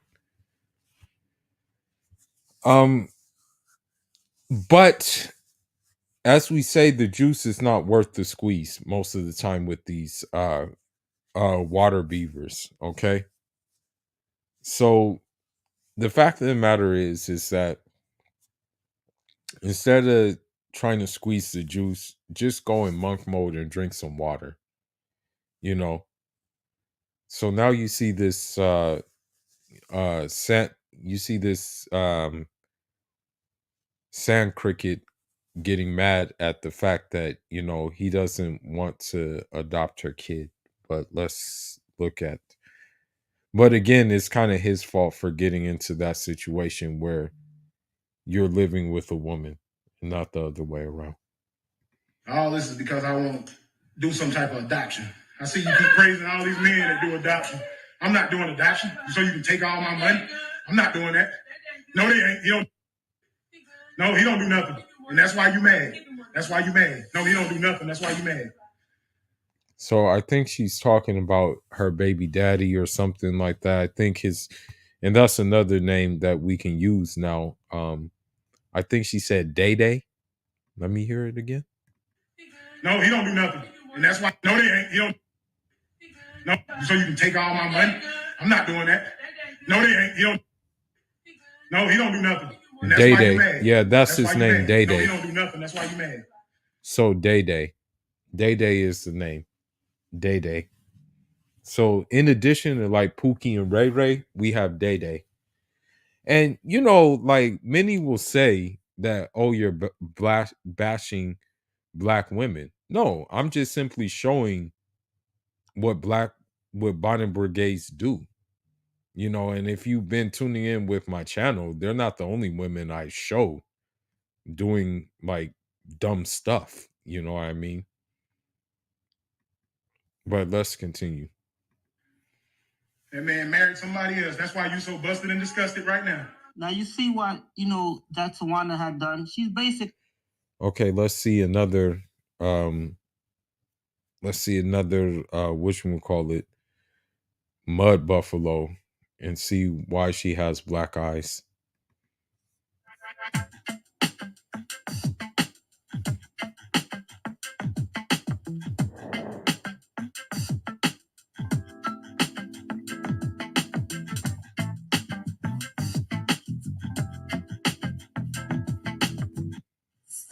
But as we say, the juice is not worth the squeeze most of the time with these water beavers, okay? So the fact of the matter is that instead of trying to squeeze the juice, just go in monk mode and drink some water. So now you see this sand cricket getting mad at the fact that he doesn't want to adopt her kid. But let's look at, but again, it's kind of his fault for getting into that situation where you're living with a woman, not the other way around. All this is because I won't do some type of adoption. I see you keep praising all these men that do adoption. I'm not doing adoption, so you can take all my money. I'm not doing that. No, they ain't. No, he don't do nothing. And that's why you mad. That's why you mad. No, he don't do nothing. That's why you mad. So I think she's talking about her baby daddy or something like that. I think and that's another name that we can use now. I think she said Day Day. Let me hear it again. No, he don't do nothing. And that's why, no, they ain't. He don't. No, so you can take all my money. I'm not doing that. No, they ain't. He don't. No, he don't do nothing. And that's why you mad. Yeah, that's his name, Day Day. No, he don't do nothing. That's why you mad. So Day Day. Day Day is the name. Day Day. So in addition to like Pookie and Ray Ray, we have Day Day. And like many will say that, oh, you're bashing Black women. No, I'm just simply showing what bottom brigades do. And if you've been tuning in with my channel, they're not the only women I show doing like dumb stuff. You know what I mean? But let's continue. That man married somebody else. That's why you so busted and disgusted right now. Now you see what that Tawana had done. She's basic. Okay, let's see another which one we call it, mud buffalo, and see why she has black eyes.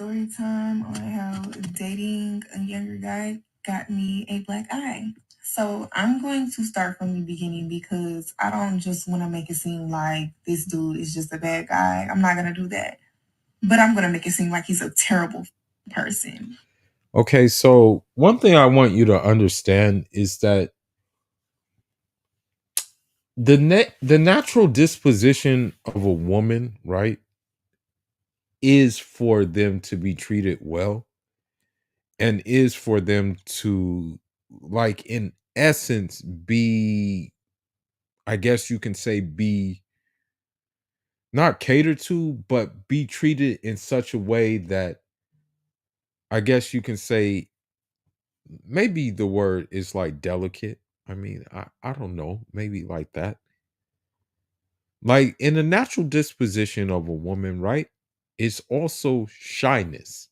story time on how dating a younger guy got me a black eye. So I'm going to start from the beginning because I don't just want to make it seem like this dude is just a bad guy. I'm not going to do that. But I'm going to make it seem like he's a terrible person. Okay, so one thing I want you to understand is that the natural disposition of a woman, right, is for them to be treated well and is for them to, like, in essence, be, I guess you can say, be not catered to, but be treated in such a way that, I guess you can say, maybe the word is like delicate. I mean, I don't know, maybe like that. Like, in the natural disposition of a woman, right, it's also shyness.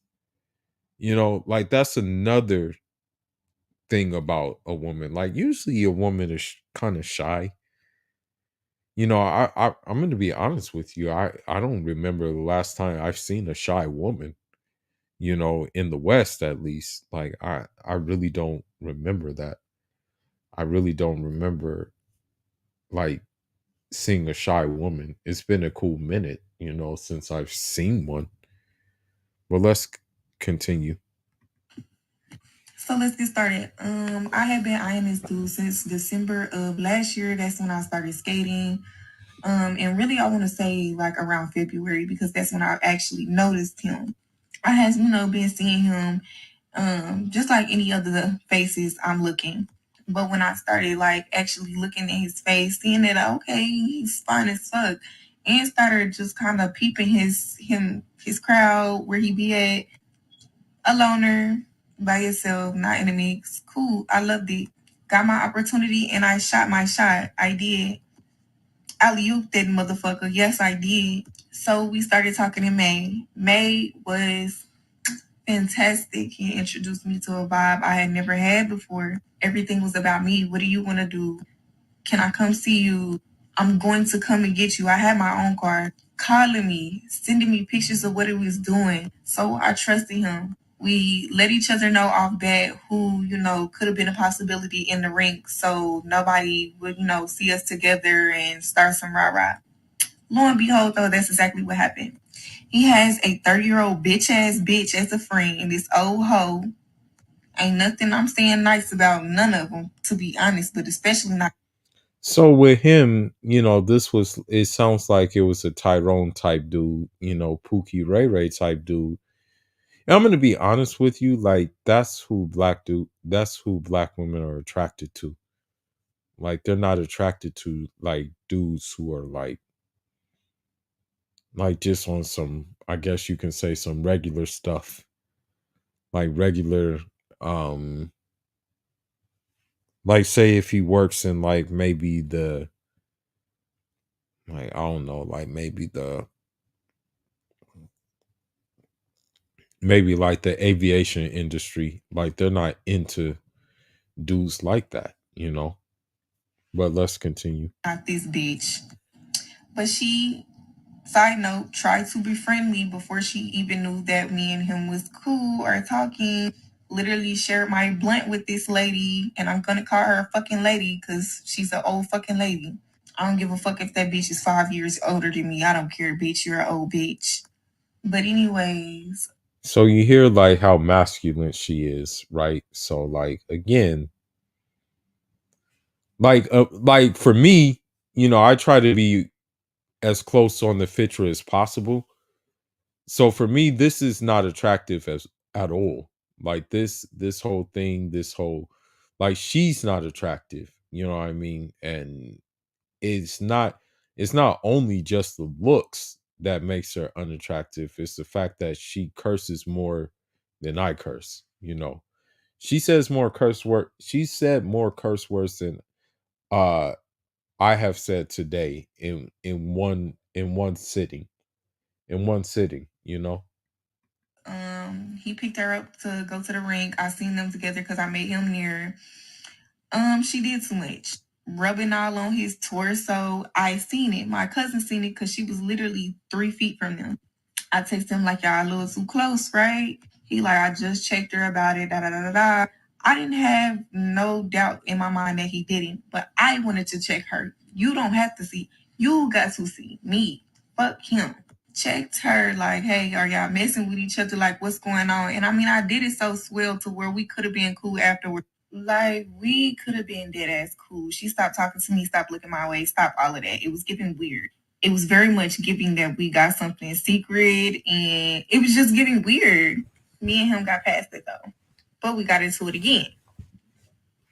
Like, that's another thing about a woman. Like, usually a woman is kind of shy. I'm going to be honest with you. I don't remember the last time I've seen a shy woman, in the West, at least. Like, I really don't remember that. I really don't remember, like, seeing a shy woman. It's been a cool minute, since I've seen one. Well, let's continue. So let's get started. I have been eyeing this dude since December of last year. That's when I started skating. And really, I want to say like around February because that's when I actually noticed him. I has, been seeing him just like any other faces I'm looking. But when I started like actually looking at his face, seeing that okay, he's fine as fuck, and started just kind of peeping his crowd where he be at, a loner, by yourself, not in a mix. Cool, I loved it. Got my opportunity and I shot my shot. I did. Alley-ooped that motherfucker. Yes, I did. So we started talking in May. May was fantastic. He introduced me to a vibe I had never had before. Everything was about me. What do you want to do? Can I come see you? I'm going to come and get you. I had my own car. Calling me, sending me pictures of what he was doing. So I trusted him. We let each other know off bat who, could have been a possibility in the rink. So nobody would, see us together and start some rah-rah. Lo and behold, though, that's exactly what happened. He has a 30-year-old bitch-ass bitch as a friend, and this old hoe. Ain't nothing I'm saying nice about none of them, to be honest, but especially not. So with him, it sounds like it was a Tyrone type dude, Pookie Ray Ray type dude. And I'm going to be honest with you, like, that's who black women are attracted to. Like, they're not attracted to, like, dudes who are like just on some, I guess you can say, some regular stuff. Like regular, like, say if he works in like maybe the, like, I don't know, like maybe like the aviation industry, like they're not into dudes like that, But let's continue. Not this bitch. But she, side note, tried to befriend me before she even knew that me and him was cool or talking. Literally shared my blunt with this lady, and I'm gonna call her a fucking lady because she's an old fucking lady. I don't give a fuck if that bitch is 5 years older than me. I don't care, bitch. You're an old bitch. But anyways. So you hear like how masculine she is, right? So like, again, like for me, I try to be as close on the fitrah as possible. So for me, this is not attractive at all. Like this whole thing, like, she's not attractive, you know what I mean? And it's not only just the looks that makes her unattractive. It's the fact that she curses more than I curse, She says more curse word. She said more curse words than I have said today in one sitting. In one sitting, He picked her up to go to the rink. I seen them together because I made him near. She did too much. Rubbing all on his torso. I seen it. My cousin seen it because she was literally 3 feet from them. I text him like, y'all a little too close, right? He like, I just checked her about it, da da da da da. I didn't have no doubt in my mind that he didn't, but I wanted to check her. You don't have to see. You got to see me. Fuck him. Checked her like, hey, are y'all messing with each other? Like, what's going on? And I mean, I did it so swell to where we could have been cool afterwards. Like, we could have been dead ass cool. She stopped talking to me, stopped looking my way, stopped all of that. It was getting weird. It was very much giving that we got something secret, and it was just getting weird. Me and him got past it though, but we got into it again.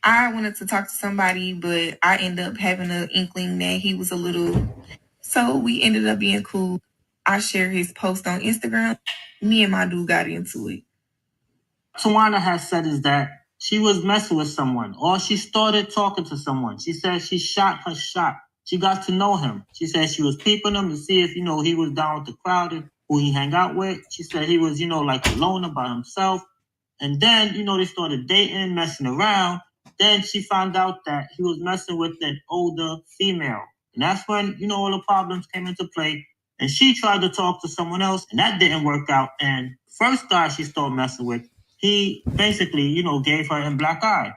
I wanted to talk to somebody, but I ended up having an inkling that he was a little, so we ended up being cool. I shared his post on Instagram. Me and my dude got into it. Tawana has said is that she was messing with someone, or she started talking to someone. She said she shot her shot. She got to know him. She said she was peeping him to see if, he was down with the crowd and who he hang out with. She said he was, like a loner by himself. And then, they started dating, messing around. Then she found out that he was messing with an older female. And that's when, all the problems came into play. And she tried to talk to someone else, and that didn't work out. And first guy she started messing with, he basically, gave her a black eye.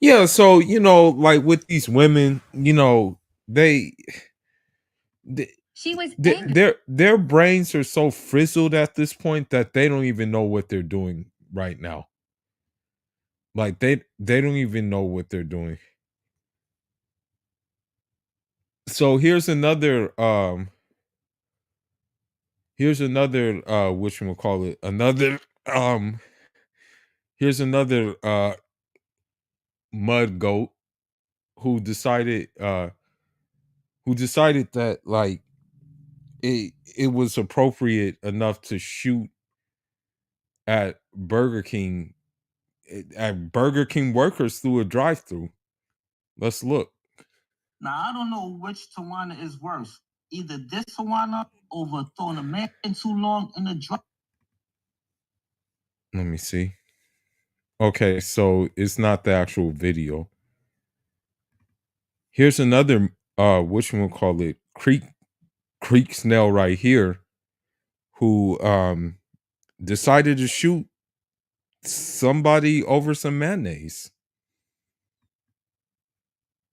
Yeah, so like with these women, they She was angry. their brains are so frizzled at this point that they don't even know what they're doing right now. Like they don't even know what they're doing. So here's another whatchamacallit, here's another mud goat who decided that like it was appropriate enough to shoot at Burger King workers through a drive-through. Let's look. Now, I don't know which Tawana is worse. Either this Tawana over throwing a man in too long in the drive. Let me see. Okay, so it's not the actual video. Here's another whatchamacallit, Creek Snell right here, who decided to shoot somebody over some mayonnaise.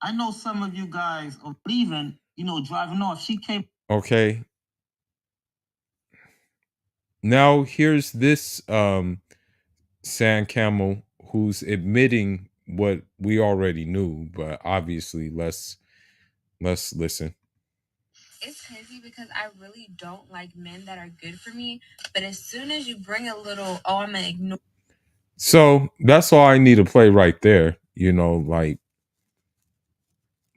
I know some of you guys are leaving, driving off. She came. Okay. Now here's this sand camel who's admitting what we already knew, but obviously let's listen. It's crazy because I really don't like men that are good for me, but as soon as you bring a little, oh, I'm gonna ignore. So that's all I need to play right there. Like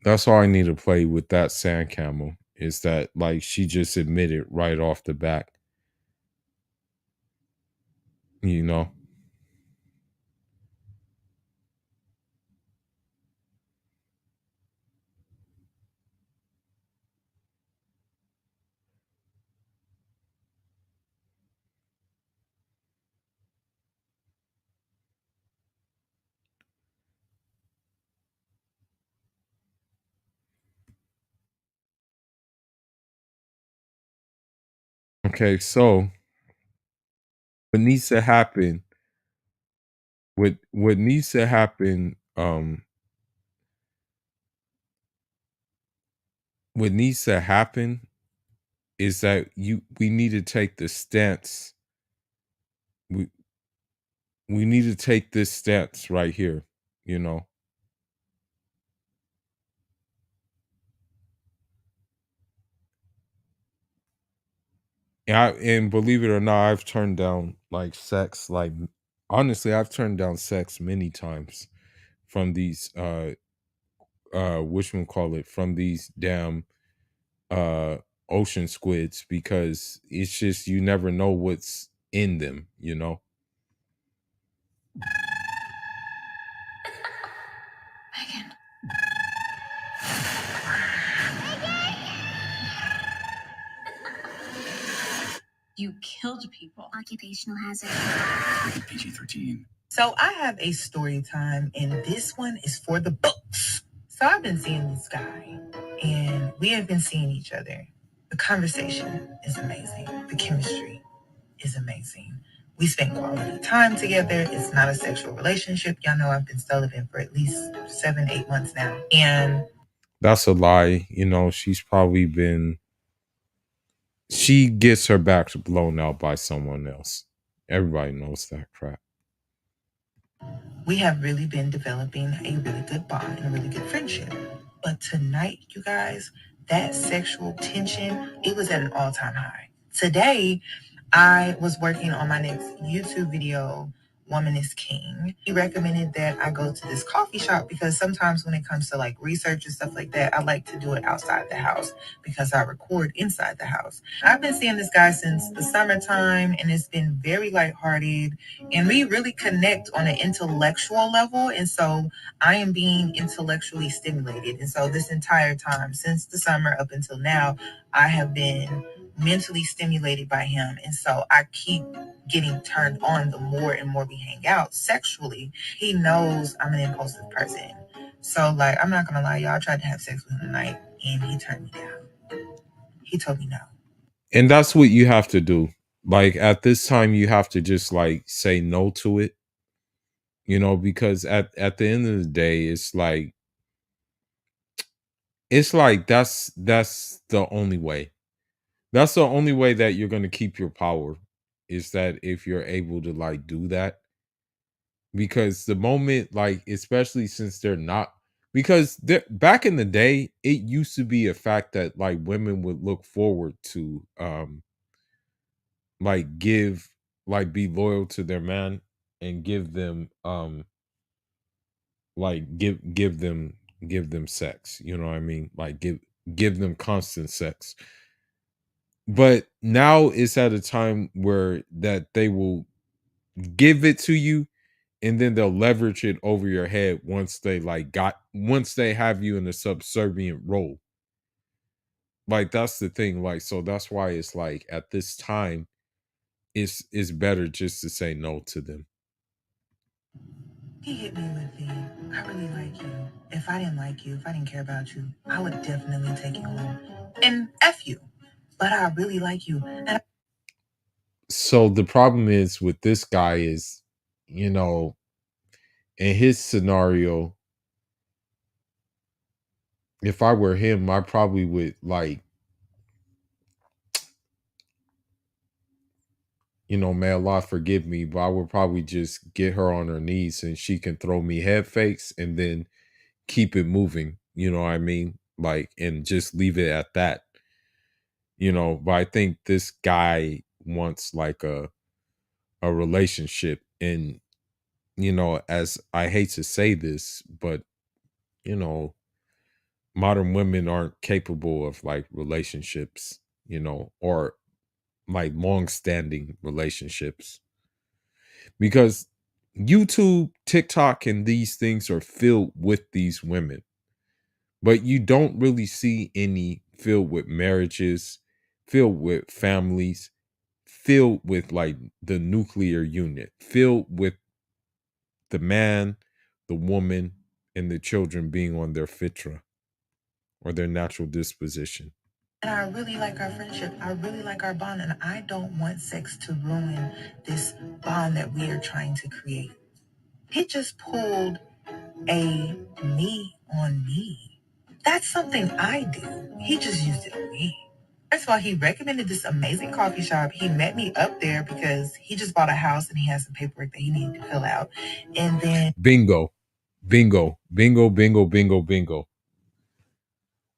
that's all I need to play with that sand camel is that like she just admitted right off the bat. Okay, so what needs to happen what needs to happen what needs to happen is that we need to take the stance. We need to take this stance right here, And believe it or not, I've turned down like sex. Like honestly, I've turned down sex many times from these whatchamacallit, from these damn ocean squids, because it's just you never know what's in them, Megan. You killed people. Occupational hazard. PG-13. So I have a story time, and this one is for the books. So I've been seeing this guy, and we have been seeing each other. The conversation is amazing. The chemistry is amazing. We spend quality time together. It's not a sexual relationship. Y'all know I've been celibate for at least 7-8 months now. And That's a lie. You know, she's probably been, she gets her back blown out by someone else. Everybody knows that crap. we have really been developing a really good bond and a really good friendship. But tonight, you guys, that sexual tension, it was at an all-time high. Today, I was working on my next YouTube video, Woman is King. He recommended that I go to this coffee shop because sometimes when it comes to like research and stuff like that, I like to do it outside the house because I record inside the house. I've been seeing this guy since the summertime and it's been very lighthearted and we really connect on an intellectual level. And so I am being intellectually stimulated. And so this entire time, since the summer up until now, I have been mentally stimulated by him. And so I keep getting turned on the more and more we hang out sexually. He knows I'm an impulsive person. So like, I'm not gonna lie, y'all, I tried to have sex with him tonight and he turned me down. He told me no. And that's what you have to do. Like at this time, you have to just like say no to it. You know, because at the end of the day, it's like that's the only way. That's the only way that you're going to keep your power, is that if you're able to like do that. Because the moment, like, especially since they're not, because back in the day, it used to be a fact that like women would look forward to like give, like be loyal to their man and give them like give them sex, you know what I mean, like give them constant sex. But now it's at a time where that they will give it to you and then they'll leverage it over your head once they once they have you in a subservient role. Like that's the thing. Like, so that's why it's like at this time it's better just to say no to them. He hit me with the, I really like you. If I didn't like you, if I didn't care about you, I would definitely take you home and F you. But I really like you. And So the problem is with this guy is, you know, in his scenario, if I were him, I probably would like, you know, may Allah forgive me, but I would probably just get her on her knees and she can throw me head fakes and then keep it moving. You know what I mean? Like, and just leave it at that. You know, but I think this guy wants like a relationship. And, you know, as I hate to say this, but, you know, modern women aren't capable of like relationships, you know, or like long-standing relationships, because YouTube, TikTok, and these things are filled with these women, but you don't really see any filled with marriages, filled with families, filled with like the nuclear unit, filled with the man, the woman, and the children being on their fitrah or their natural disposition. And I really like our friendship. I really like our bond. And I don't want sex to ruin this bond that we are trying to create. He just pulled a me on me. That's something I do. He just used it on me. First of all, he recommended this amazing coffee shop. He met me up there because he just bought a house and he has some paperwork that he needed to fill out. And then Bingo, bingo, bingo, bingo, bingo, bingo.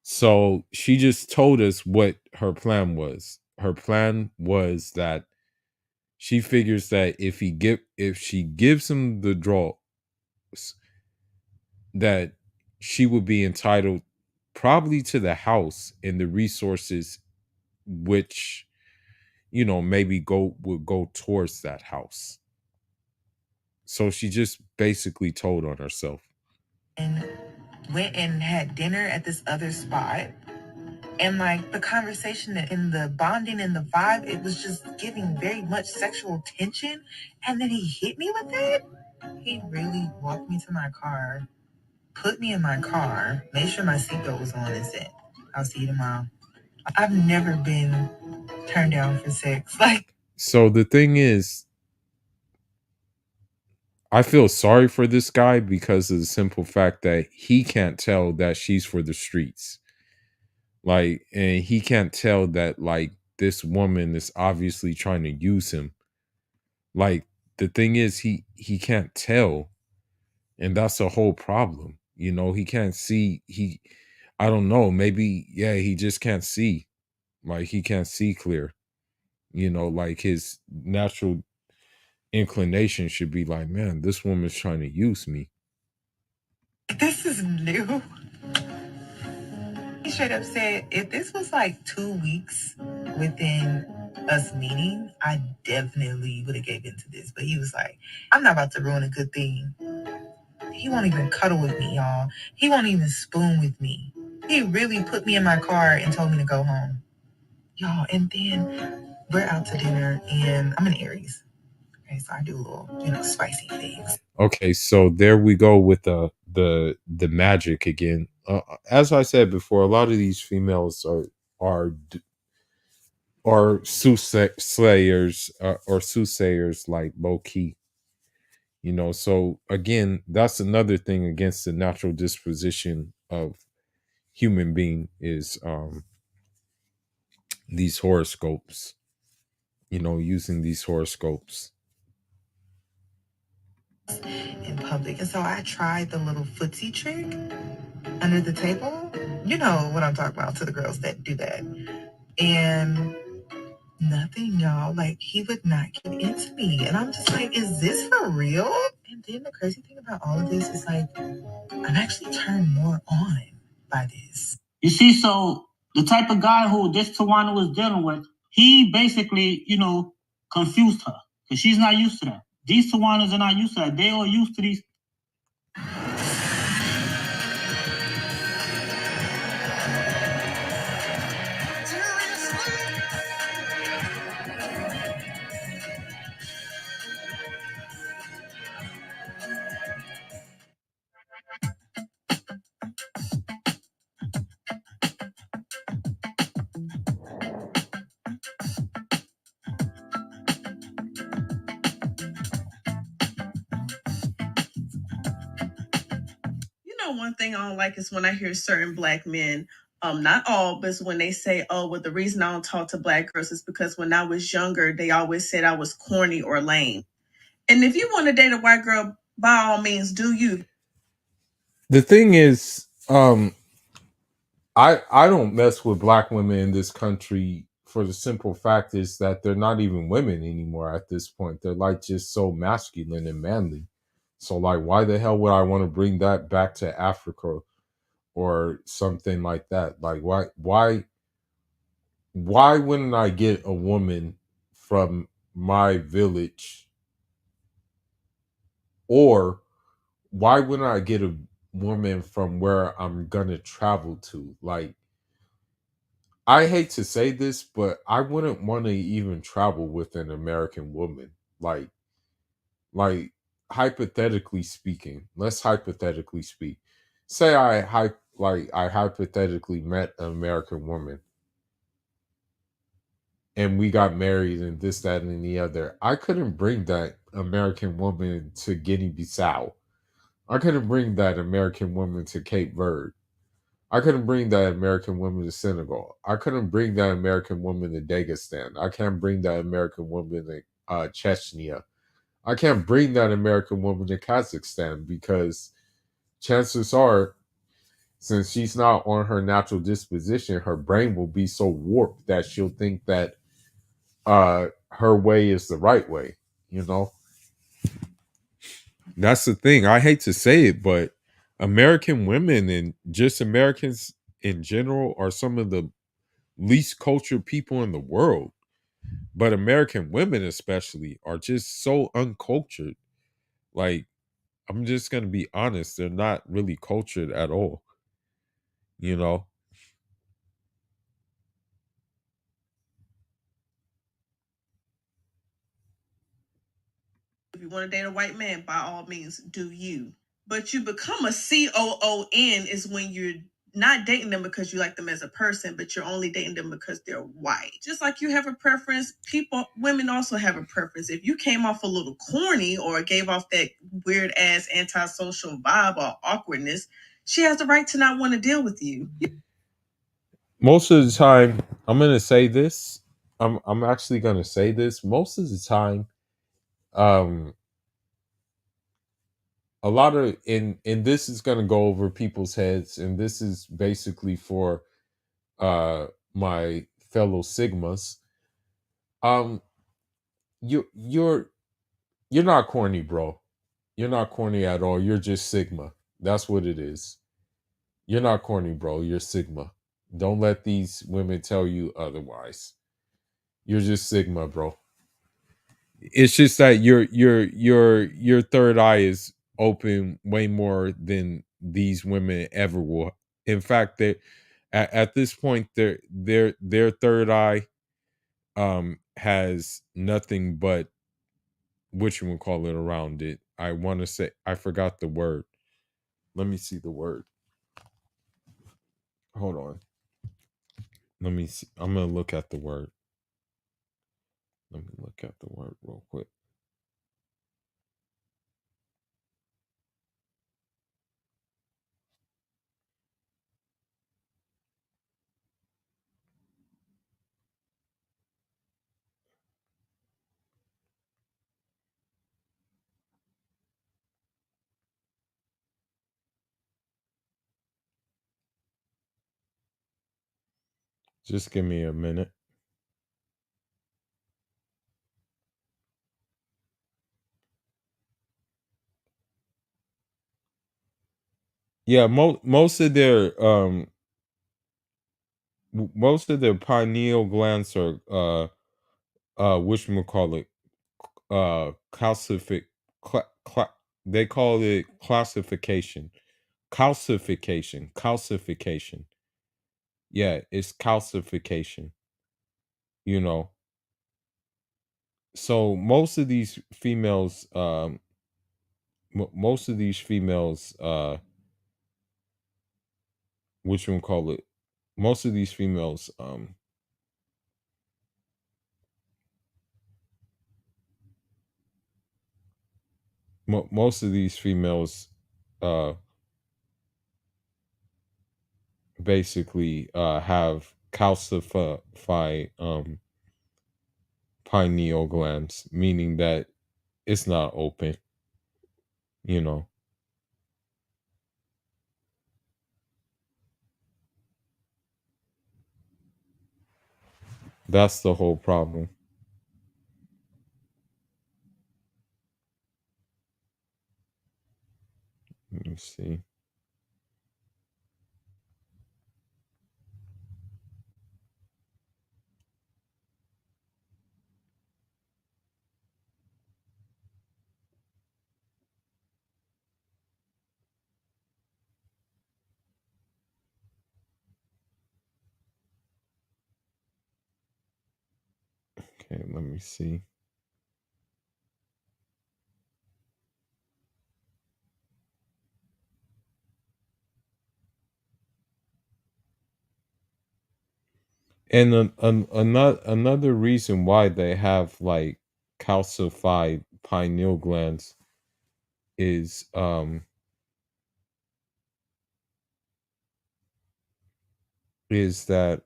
So she just told us what her plan was. Her plan was that she figures that if she gives him the draws, that she would be entitled probably to the house and the resources which, you know, maybe would go towards that house. So she just basically told on herself. And went and had dinner at this other spot. And like the conversation and the bonding and the vibe, it was just giving very much sexual tension. And then he hit me with it. He really walked me to my car, put me in my car, made sure my seatbelt was on, and said, I'll see you tomorrow. I've never been turned down for sex. Like, So the thing is, I feel sorry for this guy because of the simple fact that he can't tell that she's for the streets. Like, and he can't tell that, like, this woman is obviously trying to use him. Like, the thing is, he can't tell, and that's the whole problem. You know, he can't see. I don't know, maybe, yeah, he just can't see. Like, he can't see clear. You know, like, his natural inclination should be like, man, this woman's trying to use me. this is new. He straight up said, if this was like 2 weeks within us meeting, I definitely would have gave into this. But he was like, I'm not about to ruin a good thing. He won't even cuddle with me, y'all. He won't even spoon with me. He really put me in my car and told me to go home. Y'all, and then we're out to dinner, and I'm an Aries. Okay, so I do little, spicy things. Okay, so there we go with the magic again. As I said before, a lot of these females are soothsayers or soothsayers, like low key. You know, so again, that's another thing against the natural disposition of human being is these horoscopes. You know, using these horoscopes. In public. And so I tried the little footsie trick under the table. You know what I'm talking about, to the girls that do that. And nothing, y'all. Like, he would not get into me. And I'm just like, is this for real? And then the crazy thing about all of this is, like, I'm actually turned more on by this. You see, so the type of guy who this Tawana was dealing with, he basically, confused her because she's not used to that. These Tawanas are not used to that. They are used to these. You know, one thing I don't like is when I hear certain black men, not all, but it's when they say, oh, well, the reason I don't talk to black girls is because when I was younger, they always said I was corny or lame. And if you want to date a white girl, by all means, do you. The thing is, I don't mess with black women in this country for the simple fact is that they're not even women anymore at this point. They're like just so masculine and manly. So like, why the hell would I want to bring that back to Africa or something like that? Like, why wouldn't I get a woman from my village, or why wouldn't I get a woman from where I'm gonna travel to? Like, I hate to say this, but I wouldn't want to even travel with an American woman. Like hypothetically speaking, let's hypothetically speak. Say I hypothetically met an American woman and we got married and this, that, and the other. I couldn't bring that American woman to Guinea-Bissau. I couldn't bring that American woman to Cape Verde. I couldn't bring that American woman to Senegal. I couldn't bring that American woman to Dagestan. I can't bring that American woman to Chechnya. I can't bring that American woman to Kazakhstan because chances are, since she's not on her natural disposition, her brain will be so warped that she'll think that her way is the right way. You know, that's the thing. I hate to say it, but American women and just Americans in general are some of the least cultured people in the world. But American women especially are just so uncultured. Like, I'm just going to be honest, they're not really cultured at all. You know? If you want to date a white man, by all means, do you. But you become a COON is when you're not dating them because you like them as a person, but you're only dating them because they're white. Just like you have a preference, women also have a preference. If you came off a little corny or gave off that weird ass antisocial vibe or awkwardness, she has the right to not want to deal with you. Most of the time, I'm gonna say this. I'm actually gonna say this. Most of the time, um, a lot of and this is gonna go over people's heads, and this is basically for my fellow Sigmas. Um, you're not corny, bro. You're not corny at all. You're just Sigma. That's what it is. You're not corny, bro. You're Sigma. Don't let these women tell you otherwise. You're just Sigma, bro. It's just that your third eye is open way more than these women ever will. In fact, they at this point their third eye has nothing but what you would call it around it. I want to say I forgot the word. Let me see the word. Hold on. Let me see. I'm gonna look at the word. Let me look at the word real quick. Just give me a minute. Yeah, most of their pineal glands are whatchamacallit, calcific they call it calcification. Yeah, it's calcification, you know. So most of these females most of these females whatchamacallit, most of these females most of these females uh basically have calcified pineal glands, meaning that it's not open, you know. That's the whole problem. Let me see. Okay, let me see. And another reason why they have like calcified pineal glands is that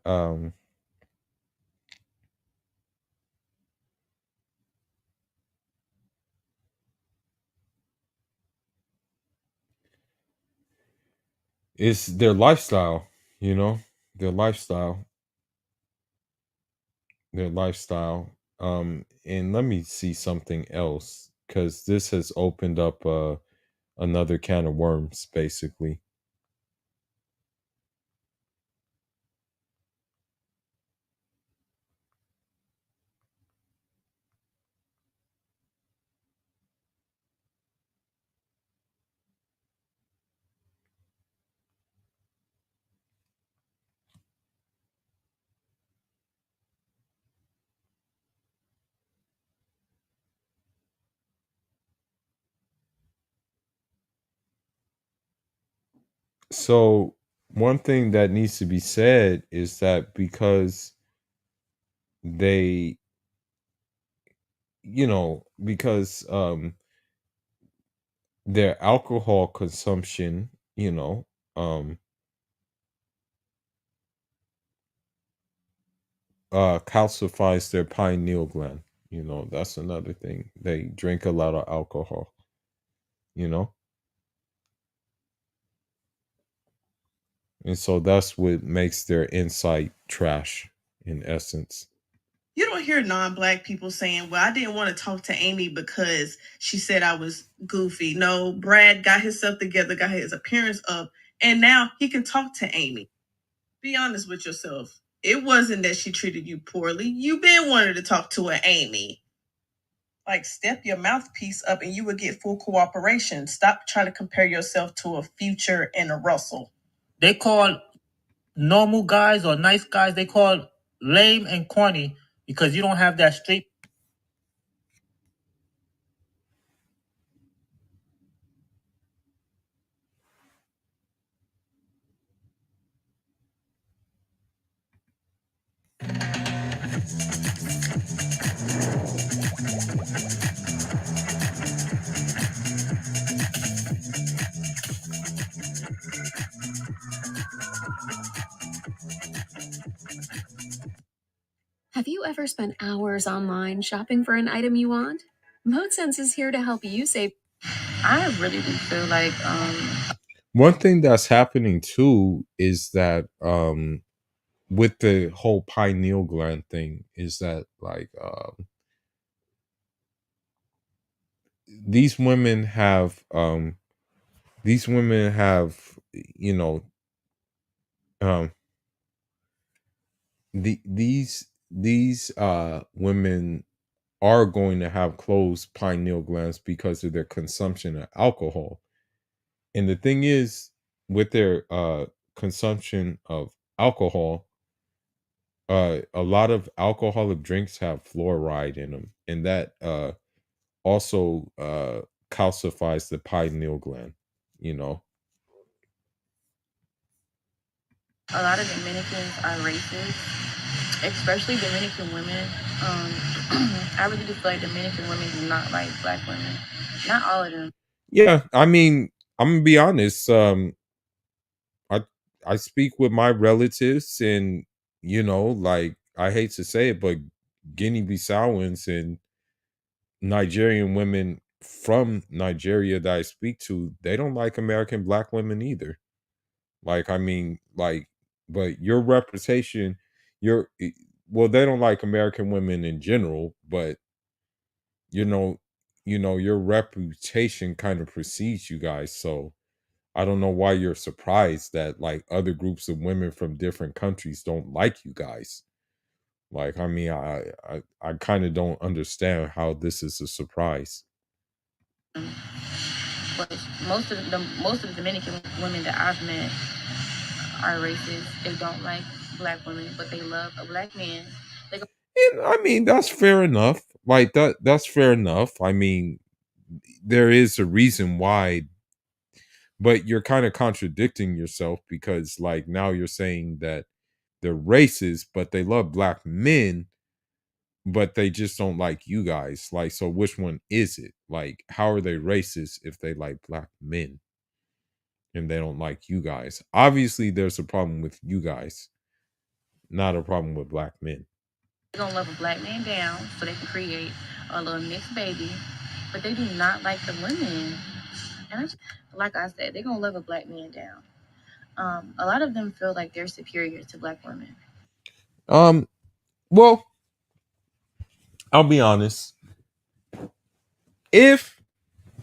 it's their lifestyle, you know, their lifestyle, their lifestyle. And let me see something else because this has opened up another can of worms, basically. So one thing that needs to be said is that because they, because their alcohol consumption, um calcifies their pineal gland. That's another thing. They drink a lot of alcohol, and so that's what makes their insight trash in essence. You don't hear non-black people saying, well, I didn't want to talk to Amy because she said I was goofy. No, Brad got himself together, got his appearance up, and now he can talk to Amy. Be honest with yourself. It wasn't that she treated you poorly. You been wanting to talk to an Amy. Like, step your mouthpiece up and you would get full cooperation. Stop trying to compare yourself to a Future and a Russell. They call normal guys or nice guys, they call lame and corny because you don't have that straight. Have you ever spent hours online shopping for an item you want? ModeSense is here to help you save. I really do feel like One thing that's happening too is that with the whole pineal gland thing is that like these women have you know these women are going to have closed pineal glands because of their consumption of alcohol. And the thing is, with their consumption of alcohol, a lot of alcoholic drinks have fluoride in them, and that also calcifies the pineal gland. a lot of Dominicans are racist, especially Dominican women. I really do feel like Dominican women do not like black women. Not all of them. Yeah, I mean, I'm gonna be honest. I speak with my relatives, and like I hate to say it, but Guinea-Bissauans and Nigerian women from Nigeria that I speak to, they don't like American black women either. Like, I mean, like, but your reputation, well, they don't like American women in general, but you know, your reputation kind of precedes you guys. So I don't know why you're surprised that like other groups of women from different countries don't like you guys. Like, I mean, I kind of don't understand how this is a surprise. But most of the Dominican women that I've met are racist. They don't like black women, but they love a black man. And I mean, that's fair enough. Like that's fair enough. I mean, there is a reason why, but you're kind of contradicting yourself because like now you're saying that they're racist, but they love black men, but they just don't like you guys. Like, so which one is it? Like, how are they racist if they like black men and they don't like you guys? Obviously, there's a problem with you guys, not a problem with black men. They're gonna love a black man down so they can create a little mixed baby, but they do not like the women. And like I said, they're gonna love a black man down. A lot of them feel like they're superior to black women. Well, I'll be honest. If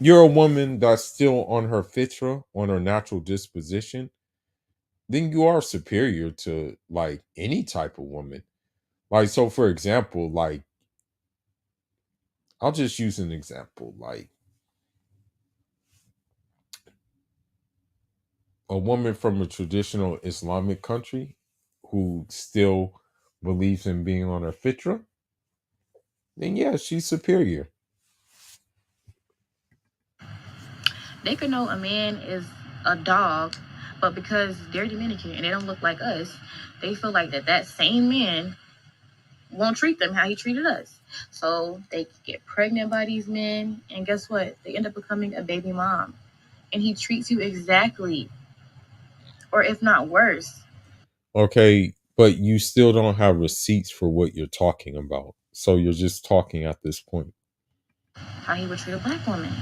you're a woman that's still on her fitrah, on her natural disposition, then you are superior to like any type of woman. Like, so for example, like I'll just use an example, like a woman from a traditional Islamic country who still believes in being on her fitrah, then yeah, she's superior. They could know a man is a dog, But because they're Dominican and they don't look like us, they feel like that same man won't treat them how he treated us. So they get pregnant by these men, and guess what? They end up becoming a baby mom. And he treats you exactly, or if not worse. Okay, but you still don't have receipts for what you're talking about. So you're just talking at this point. How he would treat a black woman.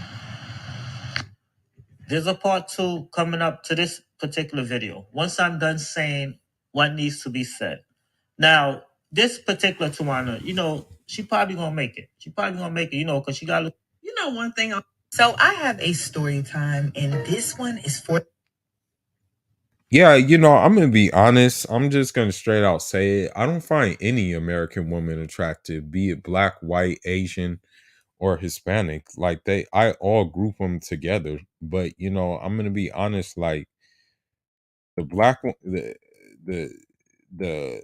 There's a part 2 coming up to this particular video. Once I'm done saying what needs to be said. Now, this particular Tawana, you know, she probably gonna make it. She probably gonna make it, you know, because she got. You know one thing. So I have a story time, and this one is for. Yeah, you know, I'm going to be honest. I'm just going to straight out say it. I don't find any American woman attractive, be it black, white, Asian, or Hispanic. Like I all group them together. But, you know, I'm going to be honest, like the black one, the, the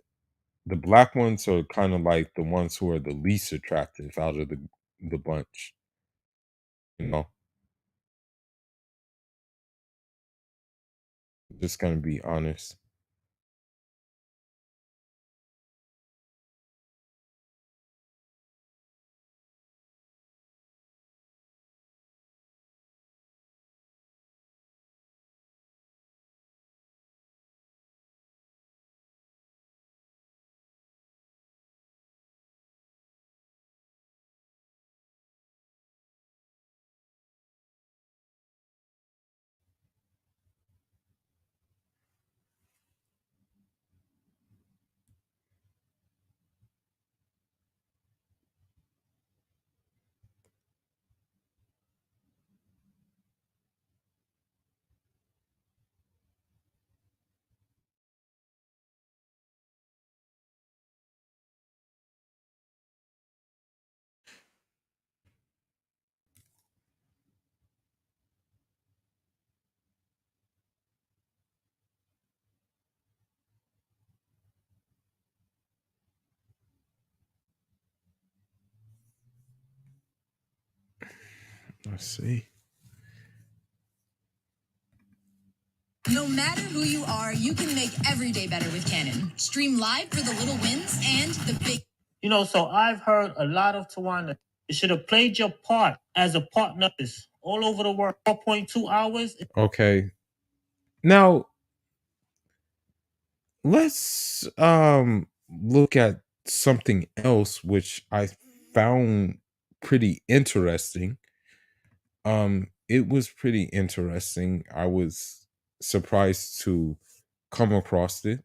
black ones are kind of like the ones who are the least attractive out of the bunch. You know, just going to be honest. Let's see. No matter who you are, you can make every day better with Canon. Stream live for the little wins and the big. You know, so I've heard a lot of Tawana. You should have played your part as a partner all over the world. 4.2 hours. Okay. Now, let's look at something else which I found pretty interesting. It was pretty interesting. I was surprised to come across it.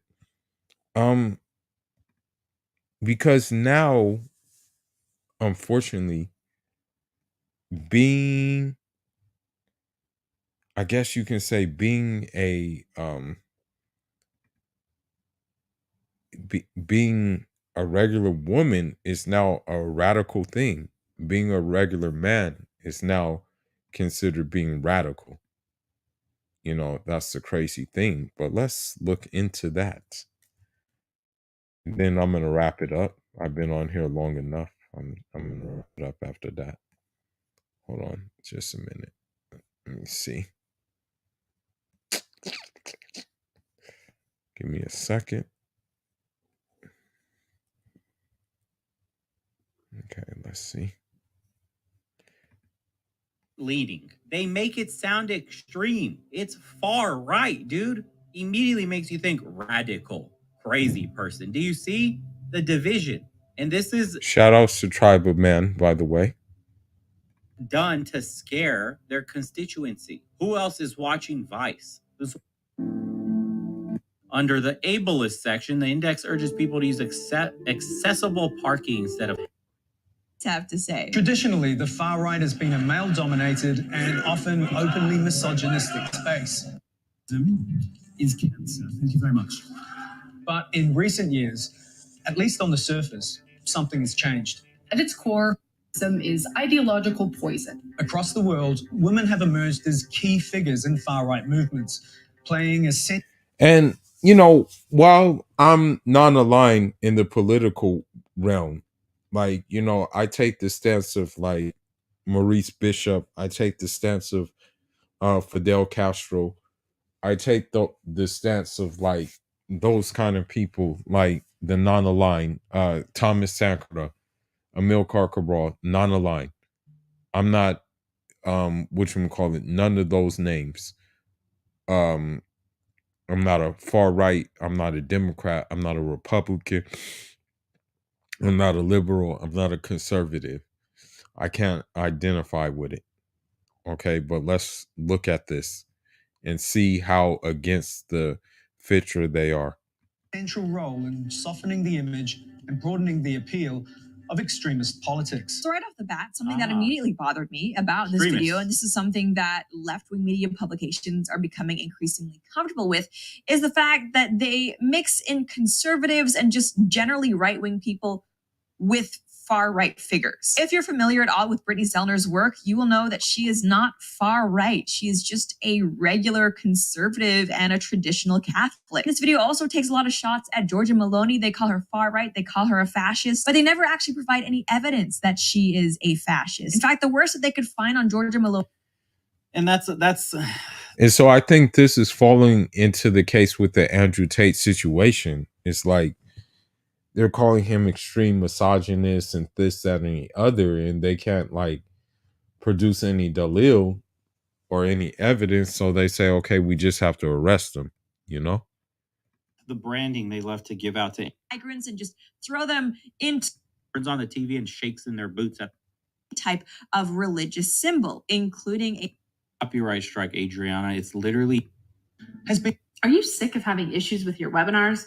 Because now, unfortunately, being, I guess you can say, being a being a regular woman is now a radical thing. Being a regular man is now considered being radical. You know, that's the crazy thing. But let's look into that. Then I'm gonna wrap it up. I've been on here long enough. I'm gonna wrap it up after that. Hold on just a minute. Let me see. Give me a second. Okay, let's see. Leading. They make it sound extreme. It's far right, dude. Immediately makes you think radical, crazy person. Do you see the division? And this is Shout outs to Tribe of Man, by the way. done to scare their constituency. Who else is watching Vice? Under the ableist section, the index urges people to use accessible parking instead of have to say. Traditionally, the far right has been a male-dominated and often openly misogynistic space. Is cancer. Thank you very much. But in recent years, at least on the surface, something has changed. At its core, is ideological poison. Across the world, women have emerged as key figures in far-right movements, playing a central. And, you know, while I'm non-aligned in the political realm, like, you know, I take the stance of like Maurice Bishop. I take the stance of Fidel Castro. I take the stance of like those kind of people, like the non-aligned, Thomas Sankara, Amilcar Cabral, non-aligned. I'm not whatchamacallit, none of those names. Um I'm not a far right, I'm not a Democrat, I'm not a Republican, I'm not a liberal, I'm not a conservative. I can't identify with it. Okay, but let's look at this and see how against the fitrah they are. Central role in softening the image and broadening the appeal of extremist politics. So right off the bat, something that immediately bothered me about this video, and this is something that left-wing media publications are becoming increasingly comfortable with, is the fact that they mix in conservatives and just generally right-wing people with far-right figures. If you're familiar at all with Brittany Zellner's work, you will know that she is not far-right. She is just a regular conservative and a traditional Catholic. This video also takes a lot of shots at Georgia Maloney. They call her far-right, they call her a fascist, but they never actually provide any evidence that she is a fascist. In fact, the worst that they could find on Georgia Maloney. And that's And so I think this is falling into the case with the Andrew Tate situation. It's like they're calling him extreme misogynist and this, that, and the other, and they can't like produce any dalil or any evidence. So they say, okay, we just have to arrest him, you know? the branding they love to give out to migrants and just throw them into turns on the TV and shakes in their boots at type of religious symbol, including a copyright strike, Adriana. It's literally has been. Are you sick of having issues with your webinars?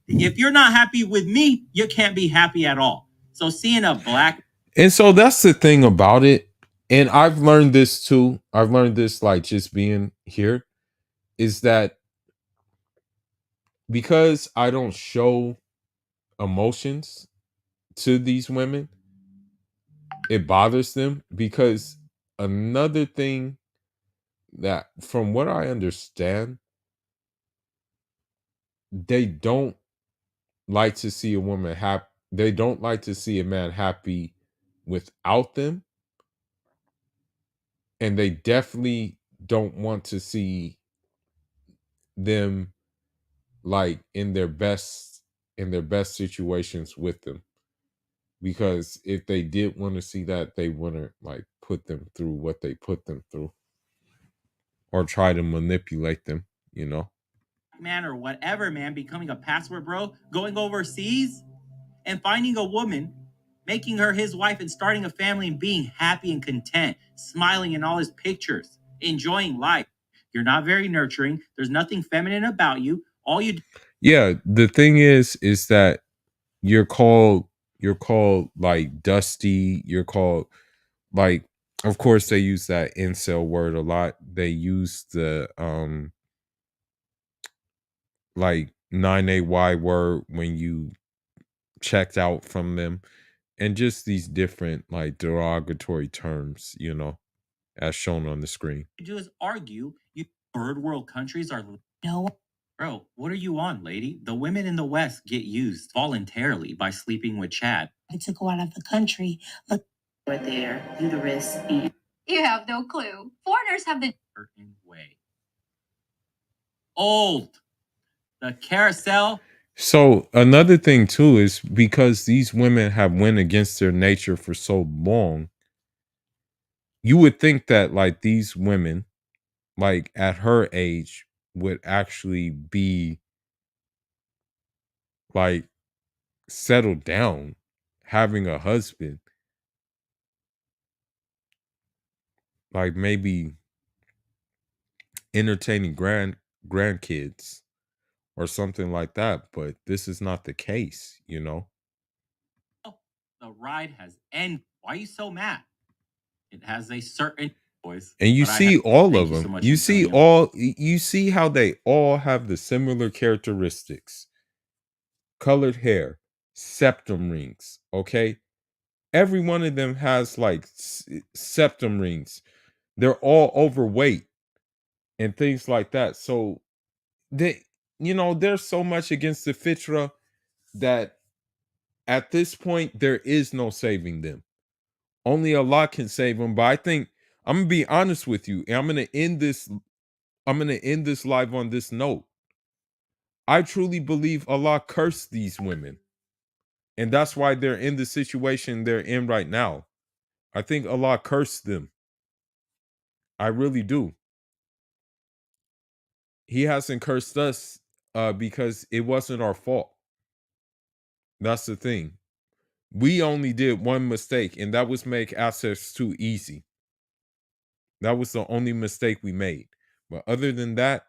If you're not happy with me, you can't be happy at all. So seeing a black. And so that's the thing about it. And I've learned this too. I've learned this like just being here is that because I don't show emotions to these women, it bothers them. Because another thing that from what I understand, they don't like to see a woman happy. They don't like to see a man happy without them. And they definitely don't want to see them like in their best situations with them. Because if they did want to see that, they wouldn't like put them through what they put them through or try to manipulate them, you know. Man or whatever, man, becoming a password bro, going overseas and finding a woman, making her his wife and starting a family and being happy and content, smiling in all his pictures, enjoying life. You're not very nurturing. There's nothing feminine about you. All you Yeah, the thing is that you're called like dusty, you're called like, of course they use that incel word a lot. They use the like 9AY word when you checked out from them, and just these different like derogatory terms, you know, as shown on the screen. do is argue you third world countries are no. Bro, what are you on, lady? The women in the West get used voluntarily by sleeping with Chad. To go out of the country, look right there, uterus. You have no clue. Foreigners have the Certain way. Old. The carousel. So another thing too is because these women have went against their nature for so long, you would think that like these women, like at her age, would actually be like settled down, having a husband, like maybe entertaining grandkids or something like that. But this is not the case, you know. The ride has ended. Why are you so mad? It has a certain voice. And you see all of them. You see you see how they all have the similar characteristics. Colored hair, septum rings, okay? Every one of them has like septum rings. They're all overweight and things like that. So they, you know, there's so much against the fitrah that at this point there is no saving them. Only Allah can save them. But I think I'm gonna be honest with you, and I'm gonna end this live on this note. I truly believe Allah cursed these women. And that's why they're in the situation they're in right now. I think Allah cursed them. I really do. He hasn't cursed us because it wasn't our fault. That's the thing. We only did one mistake, and that was make access too easy. That was the only mistake we made. But other than that,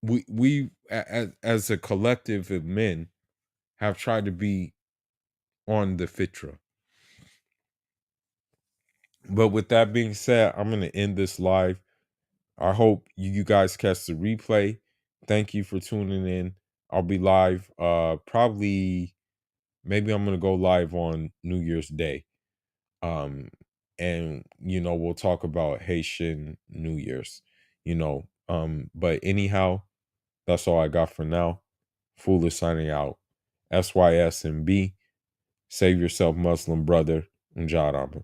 we as a collective of men have tried to be on the fitrah. But with that being said, I'm going to end this live. I hope you guys catch the replay. Thank you for tuning in. I'll be live probably, maybe I'm going to go live on New Year's Day. And we'll talk about Haitian New Year's, but anyhow, that's all I got for now. Foolish signing out. SYSMB. Save yourself, Muslim brother. Njad